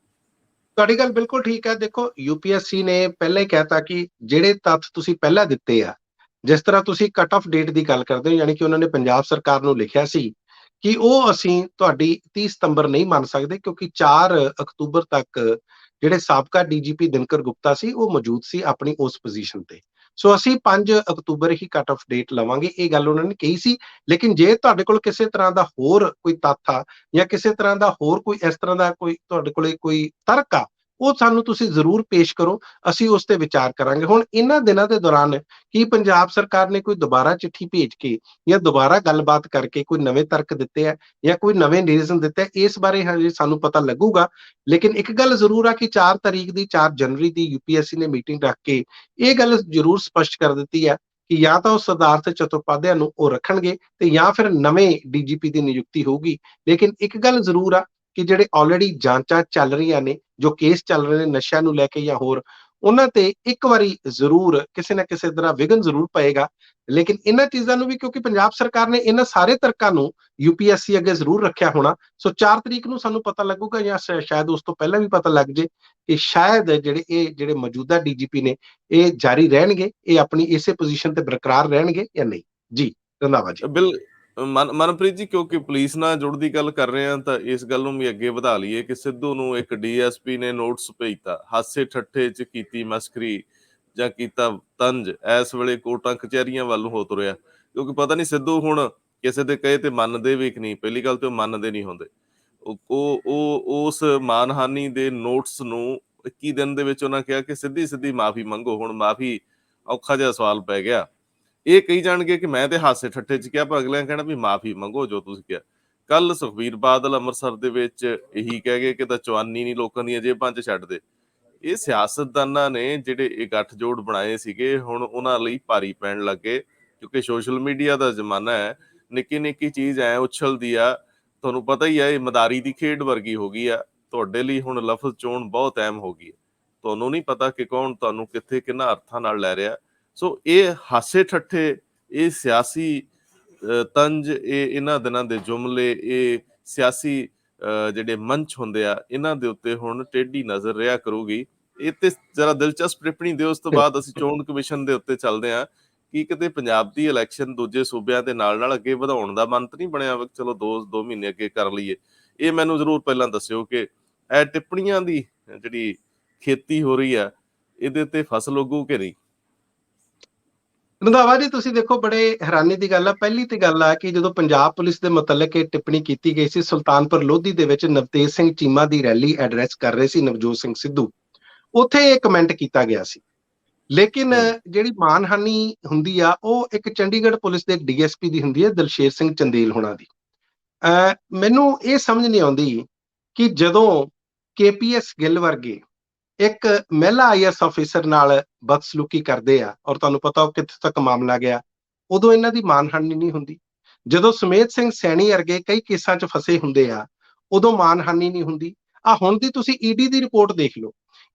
B: ਤੁਹਾਡੀ ਗੱਲ ਬਿਲਕੁਲ ਠੀਕ ਹੈ। ਦੇਖੋ ਯੂਪੀਐਸਸੀ ਨੇ ਪਹਿਲਾਂ ਹੀ ਕਹਿਤਾ ਕਿ ਜਿਹੜੇ ਤੱਥ ਤੁਸੀਂ ਪਹਿਲਾਂ ਦਿੱਤੇ ਆ, ਜਿਸ ਤਰ੍ਹਾਂ ਤੁਸੀਂ ਕੱਟ ਆਫ ਡੇਟ ਦੀ ਗੱਲ ਕਰਦੇ ਹੋ, ਯਾਨੀ ਕਿ ਉਹਨਾਂ ਨੇ ਪੰਜਾਬ ਸਰਕਾਰ ਨੂੰ ਲਿਖਿਆ ਸੀ ਕਿ ਉਹ ਅਸੀਂ ਤੁਹਾਡੀ 30 ਸਤੰਬਰ ਨਹੀਂ ਮੰਨ ਸਕਦੇ, ਕਿਉਂਕਿ 4 ਅਕਤੂਬਰ ਤੱਕ ਜਿਹੜੇ ਸਾਬਕਾ ਡੀਜੀਪੀ ਦਿਨਕਰ ਗੁਪਤਾ ਸੀ ਉਹ ਮੌਜੂਦ ਸੀ ਆਪਣੀ ਉਸ ਪੋਜੀਸ਼ਨ ਤੇ। ਸੋ ਅਸੀਂ 5 ਅਕਤੂਬਰ ਹੀ ਕੱਟ ਆਫ ਡੇਟ ਲਵਾਂਗੇ, ਇਹ ਗੱਲ ਉਹਨਾਂ ਨੇ ਕਹੀ ਸੀ। ਲੇਕਿਨ ਜੇ ਤੁਹਾਡੇ ਕੋਲ ਕਿਸੇ ਤਰ੍ਹਾਂ ਦਾ ਹੋਰ ਕੋਈ ਤੱਥ ਆ ਜਾਂ ਕਿਸੇ ਤਰ੍ਹਾਂ ਦਾ ਹੋਰ ਕੋਈ ਇਸ ਤਰ੍ਹਾਂ ਦਾ ਕੋਈ ਤੁਹਾਡੇ ਕੋਲੇ ਕੋਈ ਤਰਕ ਆ, ਉਹ ਸਾਨੂੰ ਤੁਸੀਂ ਜ਼ਰੂਰ ਪੇਸ਼ ਕਰੋ, ਅਸੀਂ ਉਸ ਤੇ ਵਿਚਾਰ ਕਰਾਂਗੇ। ਹੁਣ ਇਹਨਾਂ ਦਿਨਾਂ ਦੇ ਦੌਰਾਨ ਕੀ ਪੰਜਾਬ ਸਰਕਾਰ ਨੇ ਕੋਈ ਦੁਬਾਰਾ ਚਿੱਠੀ ਭੇਜ ਕੇ ਜਾਂ ਦੁਬਾਰਾ ਗੱਲਬਾਤ ਕਰਕੇ ਕੋਈ ਨਵੇਂ ਤਰਕ ਦਿੱਤੇ ਆ ਜਾਂ ਕੋਈ ਨਵੇਂ ਰੀਜ਼ਨ ਦਿੱਤੇ, ਇਸ ਬਾਰੇ ਹਜੇ ਸਾਨੂੰ ਪਤਾ ਲੱਗੂਗਾ। ਲੇਕਿਨ ਇੱਕ ਗੱਲ ਜ਼ਰੂਰ ਆ ਕਿ 4 ਤਰੀਕ ਦੀ 4 ਜਨਵਰੀ ਦੀ ਯੂਪੀਐਸਸੀ ਨੇ ਮੀਟਿੰਗ ਰੱਖ ਕੇ ਇਹ ਗੱਲ ਜ਼ਰੂਰ ਸਪਸ਼ਟ ਕਰ ਦਿੱਤੀ ਹੈ ਕਿ ਜਾਂ ਤਾਂ ਉਹ ਸਿਧਾਰਥ ਚੱਟੋਪਾਧਿਆਏ ਨੂੰ ਉਹ ਰੱਖਣਗੇ ਤੇ ਜਾਂ ਫਿਰ ਨਵੇਂ ਡੀਜੀਪੀ ਦੀ ਨਿਯੁਕਤੀ ਹੋਊਗੀ। ਲੇਕਿਨ ਇੱਕ ਗੱਲ ਜ਼ਰੂਰ ਆ ਕਿ ਜਿਹੜੇ ਆਲਰੇਡੀ ਜਾਂਚਾਂ ਚੱਲ ਰਹੀਆਂ ਨੇ, ਜੋ ਕੇਸ ਚੱਲ ਰਹੇ ਨੇ ਨਸ਼ਿਆਂ ਨੂੰ ਲੈ ਕੇ ਜਾਂ ਹੋਰ, ਉਹਨਾਂ ਤੇ ਇੱਕ ਵਾਰੀ ਜ਼ਰੂਰ ਕਿਸੇ ਨਾ ਕਿਸੇ ਤਰ੍ਹਾਂ ਵਿਘਨ ਜ਼ਰੂਰ ਪਏਗਾ। ਲੇਕਿਨ ਇਹਨਾਂ ਚੀਜ਼ਾਂ ਨੂੰ ਵੀ, ਕਿਉਂਕਿ ਪੰਜਾਬ ਸਰਕਾਰ ਨੇ ਇਹਨਾਂ ਸਾਰੇ ਤਰਕਾਂ ਨੂੰ UPSC ਅੱਗੇ ਜ਼ਰੂਰ ਰੱਖਿਆ ਹੋਣਾ, ਸੋ 4 ਤਰੀਕ ਨੂੰ ਸਾਨੂੰ ਪਤਾ ਲੱਗੂਗਾ, ਜਾਂ ਸ਼ਾਇਦ ਉਸ ਤੋਂ ਪਹਿਲਾਂ ਵੀ ਪਤਾ ਲੱਗ ਜੇ ਕਿ ਸ਼ਾਇਦ ਜਿਹੜੇ ਮੌਜੂਦਾ DGP ਨੇ ਇਹ ਜਾਰੀ ਰਹਿਣਗੇ, ਇਹ ਆਪਣੀ ਇਸੇ ਪੋਜੀਸ਼ਨ ਤੇ ਬਰਕਰਾਰ ਰਹਿਣਗੇ ਜਾਂ ਨਹੀਂ। ਜੀ ਰੰਧਾਵਾ ਜੀ।
A: ਮਨਪ੍ਰੀਤ ਜੀ, ਕਿਉਂਕਿ ਪੁਲਿਸ ਨਾਲ ਜੁੜਦੀ ਗੱਲ ਕਰ ਰਹੇ ਆ ਤਾਂ ਇਸ ਗੱਲ ਨੂੰ ਵੀ ਅੱਗੇ ਵਧਾ ਲਈਏ ਕਿ ਸਿੱਧੂ ਨੂੰ ਇੱਕ DSP ਨੇ ਨੋਟਿਸ ਭੇਜਤਾ, ਹਾਸੇ ਠੱਠੇ ਚ ਕੀਤੀ ਮਸਕਰੀ ਜਾਂ ਕੀਤਾ ਤੰਜ, ਇਸ ਵੇਲੇ ਕੋਰਟਾਂ ਕਚਹਿਰੀਆਂ ਵੱਲ ਨੂੰ ਹੋ ਤੁਰਿਆ। ਕਿਉਂਕਿ ਪਤਾ ਨਹੀਂ ਸਿੱਧੂ ਹੁਣ ਕਿਸੇ ਦੇ ਕਹੇ ਤੇ ਮੰਨਦੇ ਵੀ ਕਿ ਨਹੀਂ। ਪਹਿਲੀ ਗੱਲ ਤੇ ਉਹ ਮੰਨਦੇ ਨਹੀਂ ਹੁੰਦੇ। ਉਹ ਉਸ ਮਾਨਹਾਨੀ ਦੇ ਨੋਟਿਸ ਨੂੰ 21 ਦਿਨ ਦੇ ਵਿੱਚ ਉਹਨਾਂ ਕਿਹਾ ਕਿ ਸਿੱਧੀ ਸਿੱਧੀ ਮਾਫੀ ਮੰਗੋ। ਹੁਣ ਮਾਫੀ ਔਖਾ ਜਿਹਾ ਸਵਾਲ ਪੈ ਗਿਆ। ਇਹ ਕਹੀ ਜਾਣਗੇ ਕਿ ਮੈਂ ਤੇ ਹਾਸੇ ਠੱਠੇ ਚ ਕਿਹਾ, ਪਰ ਅਗਲਿਆਂ ਕਹਿਣਾ ਵੀ ਮਾਫੀ ਮੰਗੋ ਜੋ ਤੁਸੀਂ ਕਿਹਾ। ਕੱਲ ਸੁਖਬੀਰ ਬਾਦਲ ਅੰਮ੍ਰਿਤਸਰ ਦੇ ਵਿੱਚ ਇਹੀ ਕਹਿ ਗਏ ਕਿ ਤਾਂ ਚਵਾਨੀ ਨਹੀਂ ਲੋਕਾਂ ਦੀਆਂ ਜੇਬਾਂ ਚ ਛੱਡਦੇ। ਇਹ ਸਿਆਸਤਦਾਨਾਂ ਨੇ ਜਿਹੜੇ ਇਹ ਗੱਠਜੋੜ ਬਣਾਏ ਸੀਗੇ, ਹੁਣ ਉਹਨਾਂ ਲਈ ਭਾਰੀ ਪੈਣ ਲੱਗੇ। ਕਿਉਂਕਿ ਸੋਸ਼ਲ ਮੀਡੀਆ ਦਾ ਜ਼ਮਾਨਾ ਹੈ, ਨਿੱਕੀ ਨਿੱਕੀ ਚੀਜ਼ ਐ ਉਛਲਦੀ ਆ। ਤੁਹਾਨੂੰ ਪਤਾ ਹੀ ਆ, ਇਹ ਮਦਾਰੀ ਦੀ ਖੇਡ ਵਰਗੀ ਹੋ ਗਈ ਆ। ਤੁਹਾਡੇ ਲਈ ਹੁਣ ਲਫ਼ਜ਼ ਚੋਣ ਬਹੁਤ ਅਹਿਮ ਹੋ ਗਈ ਹੈ। ਤੁਹਾਨੂੰ ਨਹੀਂ ਪਤਾ ਕਿ ਕੌਣ ਤੁਹਾਨੂੰ ਕਿੱਥੇ ਕਿਹਨਾਂ ਅਰਥਾਂ ਨਾਲ ਲੈ ਰਿਹਾ। ਸੋ ਇਹ ਹਾਸੇ ਠੱਠੇ, ਇਹ ਸਿਆਸੀ ਤੰਜ, ਇਹਨਾਂ ਦਿਨਾਂ ਦੇ ਜੁਮਲੇ, ਇਹ ਸਿਆਸੀ ਜਿਹੜੇ ਮੰਚ ਹੁੰਦੇ ਆ, ਇਹਨਾਂ ਦੇ ਉੱਤੇ ਹੁਣ ਟੇਢੀ ਨਜ਼ਰ ਰਿਹਾ ਕਰੂਗੀ। ਇਹ ਤੇ ਜਰਾ ਦਿਲਚਸਪ ਟਿੱਪਣੀ ਦਿਓ, ਉਸ ਤੋਂ ਬਾਅਦ ਅਸੀਂ ਚੋਣ ਕਮਿਸ਼ਨ ਦੇ ਉੱਤੇ ਚੱਲਦੇ ਹਾਂ। ਕੀ ਕਿਤੇ ਪੰਜਾਬ ਦੀ ਇਲੈਕਸ਼ਨ ਦੂਜੇ ਸੂਬਿਆਂ ਦੇ ਨਾਲ ਅੱਗੇ ਵਧਾਉਣ ਦਾ ਮਨ ਤਾਂ ਨਹੀਂ ਬਣਿਆ? ਚਲੋ 2 ਮਹੀਨੇ ਅੱਗੇ ਕਰ ਲਈਏ। ਇਹ ਮੈਨੂੰ ਜ਼ਰੂਰ ਪਹਿਲਾਂ ਦੱਸਿਓ ਕਿ ਇਹ ਟਿੱਪਣੀਆਂ ਦੀ ਜਿਹੜੀ ਖੇਤੀ ਹੋ ਰਹੀ ਆ, ਇਹਦੇ ਤੇ ਫਸਲ ਉੱਗੂ ਕਿ ਨਹੀਂ।
B: ਰੰਧਾਵਾ ਜੀ, ਤੁਸੀਂ ਦੇਖੋ, ਬੜੇ ਹੈਰਾਨੀ ਦੀ ਗੱਲ ਆ। ਪਹਿਲੀ ਤੇ ਗੱਲ ਆ ਕਿ ਜਦੋਂ ਪੰਜਾਬ ਪੁਲਿਸ ਦੇ ਮੁਤਲਕ ਇਹ ਟਿੱਪਣੀ ਕੀਤੀ ਗਈ ਸੀ, ਸੁਲਤਾਨਪੁਰ ਲੋਧੀ ਦੇ ਵਿੱਚ ਨਵਤੇਜ ਸਿੰਘ ਚੀਮਾ ਦੀ ਰੈਲੀ ਐਡਰੈਸ ਕਰ ਰਹੇ ਸੀ ਨਵਜੋਤ ਸਿੰਘ ਸਿੱਧੂ, ਉੱਥੇ ਇਹ ਕਮੈਂਟ ਕੀਤਾ ਗਿਆ ਸੀ। ਲੇਕਿਨ ਜਿਹੜੀ ਮਾਨਹਾਨੀ ਹੁੰਦੀ ਆ, ਉਹ ਇੱਕ ਚੰਡੀਗੜ੍ਹ ਪੁਲਿਸ ਦੇ DSP ਦੀ ਹੁੰਦੀ ਹੈ, ਦਲਸ਼ੇਰ ਸਿੰਘ ਚੰਦੇਲ ਹੋਣਾ ਦੀ। ਮੈਨੂੰ ਇਹ ਸਮਝ ਨਹੀਂ ਆਉਂਦੀ ਕਿ ਜਦੋਂ KPS ਗਿੱਲ ਵਰਗੇ ਇੱਕ ਮਹਿਲਾ IAS ਅਫੀਸਰ ਨਾਲ ਬਦਸਲੂਕੀ ਕਰਦੇ ਆ, ਔਰ ਤੁਹਾਨੂੰ ਪਤਾ ਉਹ ਕਿੱਥੇ ਤੱਕ ਮਾਮਲਾ ਗਿਆ, ਉਦੋਂ ਇਹਨਾਂ ਦੀ ਮਾਨਹਾਨੀ ਨਹੀਂ ਹੁੰਦੀ। ਜਦੋਂ ਸੁਮੇਧ ਸਿੰਘ ਸੈਣੀ ਵਰਗੇ ਕਈ ਕੇਸਾਂ 'ਚ ਫਸੇ ਹੁੰਦੇ ਆ, ਉਦੋਂ ਮਾਨਹਾਨੀ ਨਹੀਂ ਹੁੰਦੀ। ਹੁਣ ਦੀ ਤੁਸੀਂ ED ਦੀ ਰਿਪੋਰਟ ਦੇਖ ਲਓ।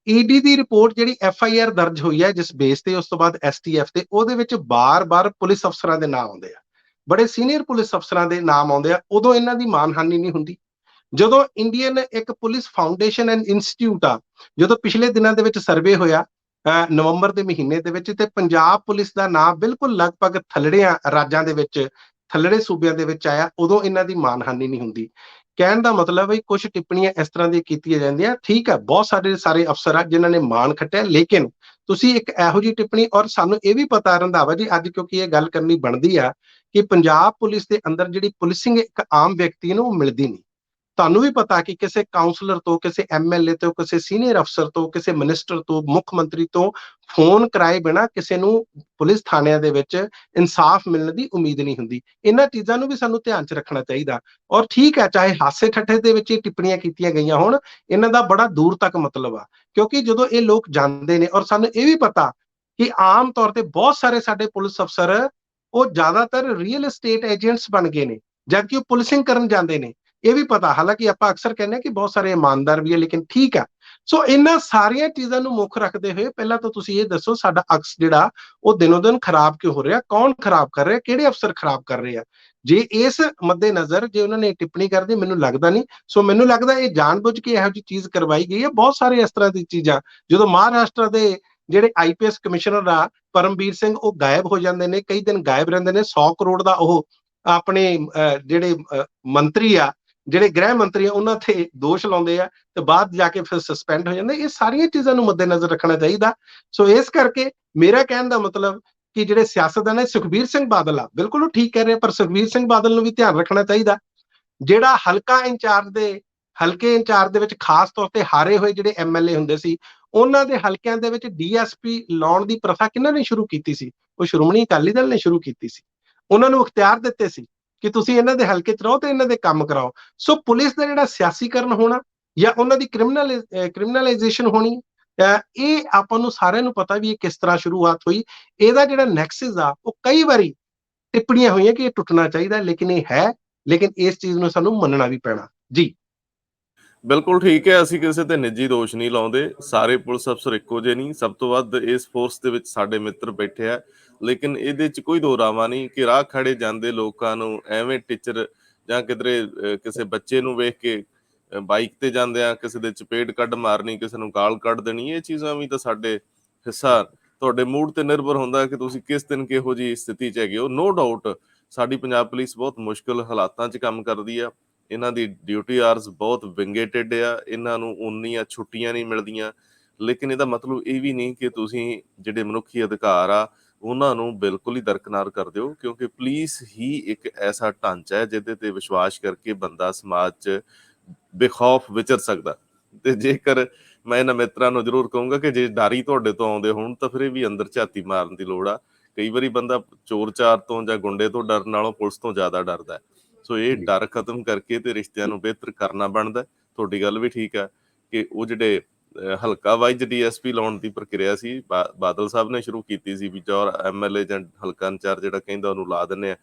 B: ED ਦੀ ਰਿਪੋਰਟ ਜਿਹੜੀ FIR ਦਰਜ ਹੋਈ ਹੈ ਜਿਸ ਬੇਸ ਤੇ, ਉਸ ਤੋਂ ਬਾਅਦ STF ਤੇ, ਉਹਦੇ ਵਿੱਚ ਬਾਰ-ਬਾਰ ਪੁਲਿਸ ਅਫਸਰਾਂ ਦੇ ਨਾਮ ਆਉਂਦੇ ਆ, ਬੜੇ ਸੀਨੀਅਰ ਪੁਲਿਸ ਅਫਸਰਾਂ ਦੇ ਨਾਮ ਆਉਂਦੇ ਆ। ਉਦੋਂ ਇਹਨਾਂ ਦੀ ਮਾਨਹਾਨੀ ਨਹੀਂ ਹੁੰਦੀ। ਜਦੋਂ ਇੰਡੀਅਨ ਇੱਕ ਪੁਲਿਸ ਫਾਊਂਡੇਸ਼ਨ ਐਂਡ ਇੰਸਟੀਚਿਊਟ ਆ, ਜਦੋਂ ਪਿਛਲੇ ਦਿਨਾਂ ਦੇ ਵਿੱਚ ਸਰਵੇ ਹੋਇਆ ਨਵੰਬਰ ਦੇ ਮਹੀਨੇ ਦੇ ਵਿੱਚ, ਤੇ ਪੰਜਾਬ ਪੁਲਿਸ ਦਾ ਨਾਮ ਬਿਲਕੁਲ ਲਗਭਗ ਥੱਲੜਿਆਂ ਰਾਜਾਂ ਦੇ ਵਿੱਚ, ਥੱਲੜੇ ਸੂਬਿਆਂ ਦੇ ਵਿੱਚ ਆਇਆ, ਉਦੋਂ ਇਹਨਾਂ ਦੀ ਮਾਨਹਾਨੀ ਨਹੀਂ ਹੁੰਦੀ। ਕਹਿਣ ਦਾ ਮਤਲਬ ਹੈ ਕੁਝ ਟਿੱਪਣੀਆਂ ਇਸ ਤਰ੍ਹਾਂ ਦੀਆਂ ਕੀਤੀਆਂ ਜਾਂਦੀਆਂ, ਠੀਕ ਹੈ, ਬਹੁਤ ਸਾਰੇ ਅਫਸਰ ਆ ਜਿਨ੍ਹਾਂ ਨੇ ਮਾਣ ਖੱਟਿਆ, ਲੇਕਿਨ ਤੁਸੀਂ ਇੱਕ ਇਹੋ ਜਿਹੀ ਟਿੱਪਣੀ, ਔਰ ਸਾਨੂੰ ਇਹ ਵੀ ਪਤਾ ਰੰਧਾਵਾ ਜੀ ਅੱਜ, ਕਿਉਂਕਿ ਇਹ ਗੱਲ ਕਰਨੀ ਬਣਦੀ ਆ ਕਿ ਪੰਜਾਬ ਪੁਲਿਸ ਦੇ ਅੰਦਰ ਜਿਹੜੀ ਪੁਲਿਸਿੰਗ ਇੱਕ ਆਮ ਵਿਅਕਤੀ ਨੂੰ ਉਹ ਮਿਲਦੀ ਨਹੀਂ। ਤੁਹਾਨੂੰ ਵੀ ਪਤਾ ਕਿ ਕਿਸੇ ਕਾਉਂਸਲਰ ਤੋਂ, ਕਿਸੇ MLA ਤੋਂ, ਕਿਸੇ ਸੀਨੀਅਰ ਅਫਸਰ ਤੋਂ, ਕਿਸੇ ਮਿਨਿਸਟਰ ਤੋਂ, ਮੁੱਖ ਮੰਤਰੀ ਤੋਂ ਫੋਨ ਕਰਾਏ ਬਿਨਾਂ ਕਿਸੇ ਨੂੰ ਪੁਲਿਸ ਥਾਣਿਆਂ ਦੇ ਵਿੱਚ ਇਨਸਾਫ ਮਿਲਣ ਦੀ ਉਮੀਦ ਨਹੀਂ ਹੁੰਦੀ। ਇਹਨਾਂ ਚੀਜ਼ਾਂ ਨੂੰ ਵੀ ਸਾਨੂੰ ਧਿਆਨ 'ਚ ਰੱਖਣਾ ਚਾਹੀਦਾ। ਔਰ ਠੀਕ ਹੈ, ਚਾਹੇ ਹਾਸੇ ਠੱਠੇ ਦੇ ਵਿੱਚ ਇਹ ਟਿੱਪਣੀਆਂ ਕੀਤੀਆਂ ਗਈਆਂ ਹੋਣ, ਇਹਨਾਂ ਦਾ ਬੜਾ ਦੂਰ ਤੱਕ ਮਤਲਬ ਆ। ਕਿਉਂਕਿ ਜਦੋਂ ਇਹ ਲੋਕ ਜਾਣਦੇ ਨੇ, ਔਰ ਸਾਨੂੰ ਇਹ ਵੀ ਪਤਾ ਕਿ ਆਮ ਤੌਰ ਤੇ ਬਹੁਤ ਸਾਰੇ ਸਾਡੇ ਪੁਲਿਸ ਅਫਸਰ ਉਹ ਜ਼ਿਆਦਾਤਰ ਰੀਅਲ estate ਏਜੰਟਸ ਬਣ ਗਏ ਨੇ, ਜਦਕਿ ਉਹ ਪੁਲਿਸਿੰਗ ਕਰਨ ਜਾਂਦੇ ਨੇ। ਇਹ ਵੀ ਪਤਾ, ਹਾਲਾਂਕਿ ਆਪਾਂ ਅਕਸਰ ਕਹਿੰਦੇ ਹਾਂ ਕਿ ਬਹੁਤ ਸਾਰੇ ਇਮਾਨਦਾਰ ਵੀ ਹੈ, ਲੇਕਿਨ ਠੀਕ ਆ। ਸੋ ਇਹਨਾਂ ਸਾਰੀਆਂ ਚੀਜ਼ਾਂ ਨੂੰ ਮੁੱਖ ਰੱਖਦੇ ਹੋਏ ਪਹਿਲਾਂ ਤਾਂ ਤੁਸੀਂ ਇਹ ਦੱਸੋ, ਸਾਡਾ ਅਕਸ ਜਿਹੜਾ ਉਹ ਦਿਨੋ ਦਿਨ ਖਰਾਬ ਕਿਉਂ ਹੋ ਰਿਹਾ? ਕੌਣ ਖਰਾਬ ਕਰ ਰਿਹਾ? ਕਿਹੜੇ ਅਫਸਰ ਖਰਾਬ ਕਰ ਰਹੇ ਆ? ਜੇ ਇਸ ਮੱਦੇ ਨਜ਼ਰ ਜੇ ਉਹਨਾਂ ਨੇ ਟਿੱਪਣੀ ਕਰਦੀ, ਮੈਨੂੰ ਲੱਗਦਾ ਨਹੀਂ। ਸੋ ਮੈਨੂੰ ਲੱਗਦਾ ਇਹ ਜਾਣਬੁੱਝ ਕੇ ਇਹੋ ਜਿਹੀ ਚੀਜ਼ ਕਰਵਾਈ ਗਈ ਹੈ। ਬਹੁਤ ਸਾਰੇ ਇਸ ਤਰ੍ਹਾਂ ਦੀ ਚੀਜ਼ਾਂ, ਜਦੋਂ ਮਹਾਰਾਸ਼ਟਰ ਦੇ ਜਿਹੜੇ IPS ਕਮਿਸ਼ਨਰ ਆ ਪਰਮਬੀਰ ਸਿੰਘ, ਉਹ ਗਾਇਬ ਹੋ ਜਾਂਦੇ ਨੇ, ਕਈ ਦਿਨ ਗਾਇਬ ਰਹਿੰਦੇ ਨੇ, 100 ਕਰੋੜ ਦਾ ਉਹ ਆਪਣੇ ਜਿਹੜੇ ਮੰਤਰੀ ਆ, ਜਿਹੜੇ ਗ੍ਰਹਿ ਮੰਤਰੀ ਆ, ਉਹਨਾਂ ਤੇ ਦੋਸ਼ ਲਾਉਂਦੇ ਆ ਤੇ ਬਾਅਦ ਜਾ ਕੇ ਫਿਰ ਸਸਪੈਂਡ ਹੋ ਜਾਂਦੇ। ਇਹ ਸਾਰੀਆਂ ਚੀਜ਼ਾਂ ਨੂੰ ਮੱਦੇਨਜ਼ਰ ਰੱਖਣਾ ਚਾਹੀਦਾ। ਸੋ ਇਸ ਕਰਕੇ ਮੇਰਾ ਕਹਿਣ ਦਾ ਮਤਲਬ ਕਿ ਜਿਹੜੇ ਸਿਆਸਤਦਾਨ ਹੈ, ਸੁਖਬੀਰ ਸਿੰਘ ਬਾਦਲ ਆ, ਬਿਲਕੁਲ ਉਹ ਠੀਕ ਕਹਿ ਰਹੇ, ਪਰ ਸੁਖਬੀਰ ਸਿੰਘ ਬਾਦਲ ਨੂੰ ਵੀ ਧਿਆਨ ਰੱਖਣਾ ਚਾਹੀਦਾ। ਜਿਹੜਾ ਹਲਕੇ ਇੰਚਾਰਜ ਦੇ ਵਿੱਚ ਖਾਸ ਤੌਰ ਤੇ ਹਾਰੇ ਹੋਏ ਜਿਹੜੇ MLA ਹੁੰਦੇ ਸੀ, ਉਹਨਾਂ ਦੇ ਹਲਕਿਆਂ ਦੇ ਵਿੱਚ DSP ਲਾਉਣ ਦੀ ਪ੍ਰਥਾ ਕਿਹਨਾਂ ਨੇ ਸ਼ੁਰੂ ਕੀਤੀ ਸੀ? ਉਹ ਸ਼੍ਰੋਮਣੀ ਅਕਾਲੀ ਦਲ ਨੇ ਸ਼ੁਰੂ ਕੀਤੀ ਸੀ। ਉਹਨਾਂ ਨੂੰ ਅਖਤਿਆਰ ਦਿੱਤੇ ਸੀ ਕਿ ਤੁਸੀਂ ਇਹਨਾਂ ਦੇ ਹਲਕੇ 'ਚ ਰਹੋ ਤੇ ਇਹਨਾਂ ਦੇ ਕੰਮ ਕਰਾਓ। ਸੋ ਪੁਲਿਸ ਦਾ ਜਿਹੜਾ ਸਿਆਸੀਕਰਨ ਹੋਣਾ ਜਾਂ ਉਹਨਾਂ ਦੀ ਕ੍ਰਿਮੀਨਲਾਈਜੇਸ਼ਨ ਹੋਣੀ, ਇਹ ਆਪਾਂ ਨੂੰ ਸਾਰਿਆਂ ਨੂੰ ਪਤਾ ਵੀ ਇਹ ਕਿਸ ਤਰ੍ਹਾਂ ਸ਼ੁਰੂਆਤ ਹੋਈ। ਇਹਦਾ ਜਿਹੜਾ ਨੈਕਸਸ ਆ, ਉਹ ਕਈ ਵਾਰੀ ਟਿੱਪਣੀਆਂ ਹੋਈਆਂ ਕਿ ਇਹ ਟੁੱਟਣਾ ਚਾਹੀਦਾ, ਲੇਕਿਨ ਇਹ ਹੈ, ਲੇਕਿਨ ਇਸ ਚੀਜ਼ ਨੂੰ ਸਾਨੂੰ ਮੰਨਣਾ ਵੀ ਪੈਣਾ। ਜੀ
A: ਬਿਲਕੁਲ ਠੀਕ ਹੈ, ਅਸੀਂ ਕਿਸੇ ਤੇ ਨਿੱਜੀ ਦੋਸ਼ ਨਹੀਂ ਲਾਉਂਦੇ, ਸਾਰੇ ਪੁਲਿਸ ਅਫਸਰ ਇੱਕੋ ਜਿਹੇ ਨਹੀਂ, ਸਭ ਤੋਂ ਵੱਧ ਇਸ ਫੋਰਸ ਦੇ ਵਿੱਚ ਸਾਡੇ ਮਿੱਤਰ ਬੈਠੇ ਆ, ਲੇਕਿਨ ਇਹਦੇ 'ਚ ਕੋਈ ਦੋ ਰਾਵਾਂ ਨਹੀਂ ਕਿ ਰਾਹ ਖੜੇ ਜਾਂਦੇ ਲੋਕਾਂ ਨੂੰ ਐਵੇਂ ਟੀਚਰ ਜਾਂ ਕਿਧਰੇ ਕਿਸੇ ਬੱਚੇ ਨੂੰ ਵੇਖ ਕੇ ਬਾਈਕ ਤੇ ਜਾਂਦਿਆਂ ਕਿਸੇ ਦੇ ਚਪੇੜ ਕੱਢ ਮਾਰਨੀ, ਕਿਸੇ ਨੂੰ ਗਾਲ ਕੱਢ ਦੇਣੀ, ਇਹ ਚੀਜ਼ਾਂ ਵੀ ਤਾਂ ਸਾਡੇ ਹਿੱਸਾ ਤੁਹਾਡੇ ਮੂਡ ਤੇ ਨਿਰਭਰ ਹੁੰਦਾ ਕਿ ਤੁਸੀਂ ਕਿਸ ਦਿਨ ਕਿਹੋ ਜਿਹੀ ਸਥਿਤੀ 'ਚ ਹੈਗੇ ਹੋ। ਨੋ ਡਾਊਟ ਸਾਡੀ ਪੰਜਾਬ ਪੁਲਿਸ ਬਹੁਤ ਮੁਸ਼ਕਲ ਹਾਲਾਤਾਂ 'ਚ ਕੰਮ ਕਰਦੀ ਆ, ਇਹਨਾਂ ਦੀ ਡਿਊਟੀ ਆਰਸ ਬਹੁਤ ਵਿੰਗੇਟਿਡ ਆ, ਇਹਨਾਂ ਨੂੰ ਉਨੀਆਂ ਛੁੱਟੀਆਂ ਨਹੀਂ ਮਿਲਦੀਆਂ, ਲੇਕਿਨ ਇਹਦਾ ਮਤਲਬ ਇਹ ਵੀ ਨਹੀਂ ਕਿ ਤੁਸੀਂ ਜਿਹੜੇ ਮਨੁੱਖੀ ਅਧਿਕਾਰ ਆ ਉਹਨਾਂ ਨੂੰ ਬਿਲਕੁਲ ਹੀ ਦਰਕਨਾਰ ਕਰ ਦਿਓ, ਕਿਉਂਕਿ ਪੁਲਿਸ ਹੀ ਇੱਕ ਐਸਾ ਢਾਂਚਾ ਹੈ ਜਿਹਦੇ ਤੇ ਵਿਸ਼ਵਾਸ ਕਰਕੇ ਬੰਦਾ ਸਮਾਜ 'ਚ ਬੇਖੌਫ ਵਿਚਰ ਸਕਦਾ। ਤੇ ਜੇਕਰ ਮੈਂ ਇਹਨਾਂ ਮਿੱਤਰਾਂ ਨੂੰ ਜ਼ਰੂਰ ਕਹੂੰਗਾ ਕਿ ਜੇ ਡਰ ਹੀ ਤੁਹਾਡੇ ਤੋਂ ਆਉਂਦੇ ਹੋਣ ਤਾਂ ਫਿਰ ਇਹ ਵੀ ਅੰਦਰ ਝਾਤੀ ਮਾਰਨ ਦੀ ਲੋੜ ਆ। ਕਈ ਵਾਰੀ ਬੰਦਾ ਚੋਰ ਚਾਰ ਤੋਂ ਜਾਂ ਗੁੰਡੇ ਤੋਂ ਡਰਨ ਨਾਲੋਂ ਪੁਲਿਸ ਤੋਂ ਜ਼ਿਆਦਾ ਡਰਦਾ ਹੈ। ਸੋ ਇਹ ਡਰ ਖਤਮ ਕਰਕੇ ਤੇ ਰਿਸ਼ਤਿਆਂ ਨੂੰ ਬਿਹਤਰ ਕਰਨਾ ਬਣਦਾ। ਤੁਹਾਡੀ ਗੱਲ ਵੀ ਠੀਕ ਆ ਕਿ ਉਹ ਜਿਹੜੇ ਹਲਕਾ ਵਾਈਜ਼ ਡੀਐਸਪੀ ਲਾਉਣ ਦੀ ਪ੍ਰਕਿਰਿਆ ਸੀ, ਬਾਦਲ ਸਾਹਿਬ ਨੇ ਸ਼ੁਰੂ ਕੀਤੀ ਸੀ ਵੀ ਜੌਰ ਐਮਐਲਏ ਜਾਂ ਹਲਕਾ ਇੰਚਾਰਜ ਜਿਹੜਾ ਕਹਿੰਦਾ ਉਹਨੂੰ ਲਾ ਦਿੰਦੇ ਆ।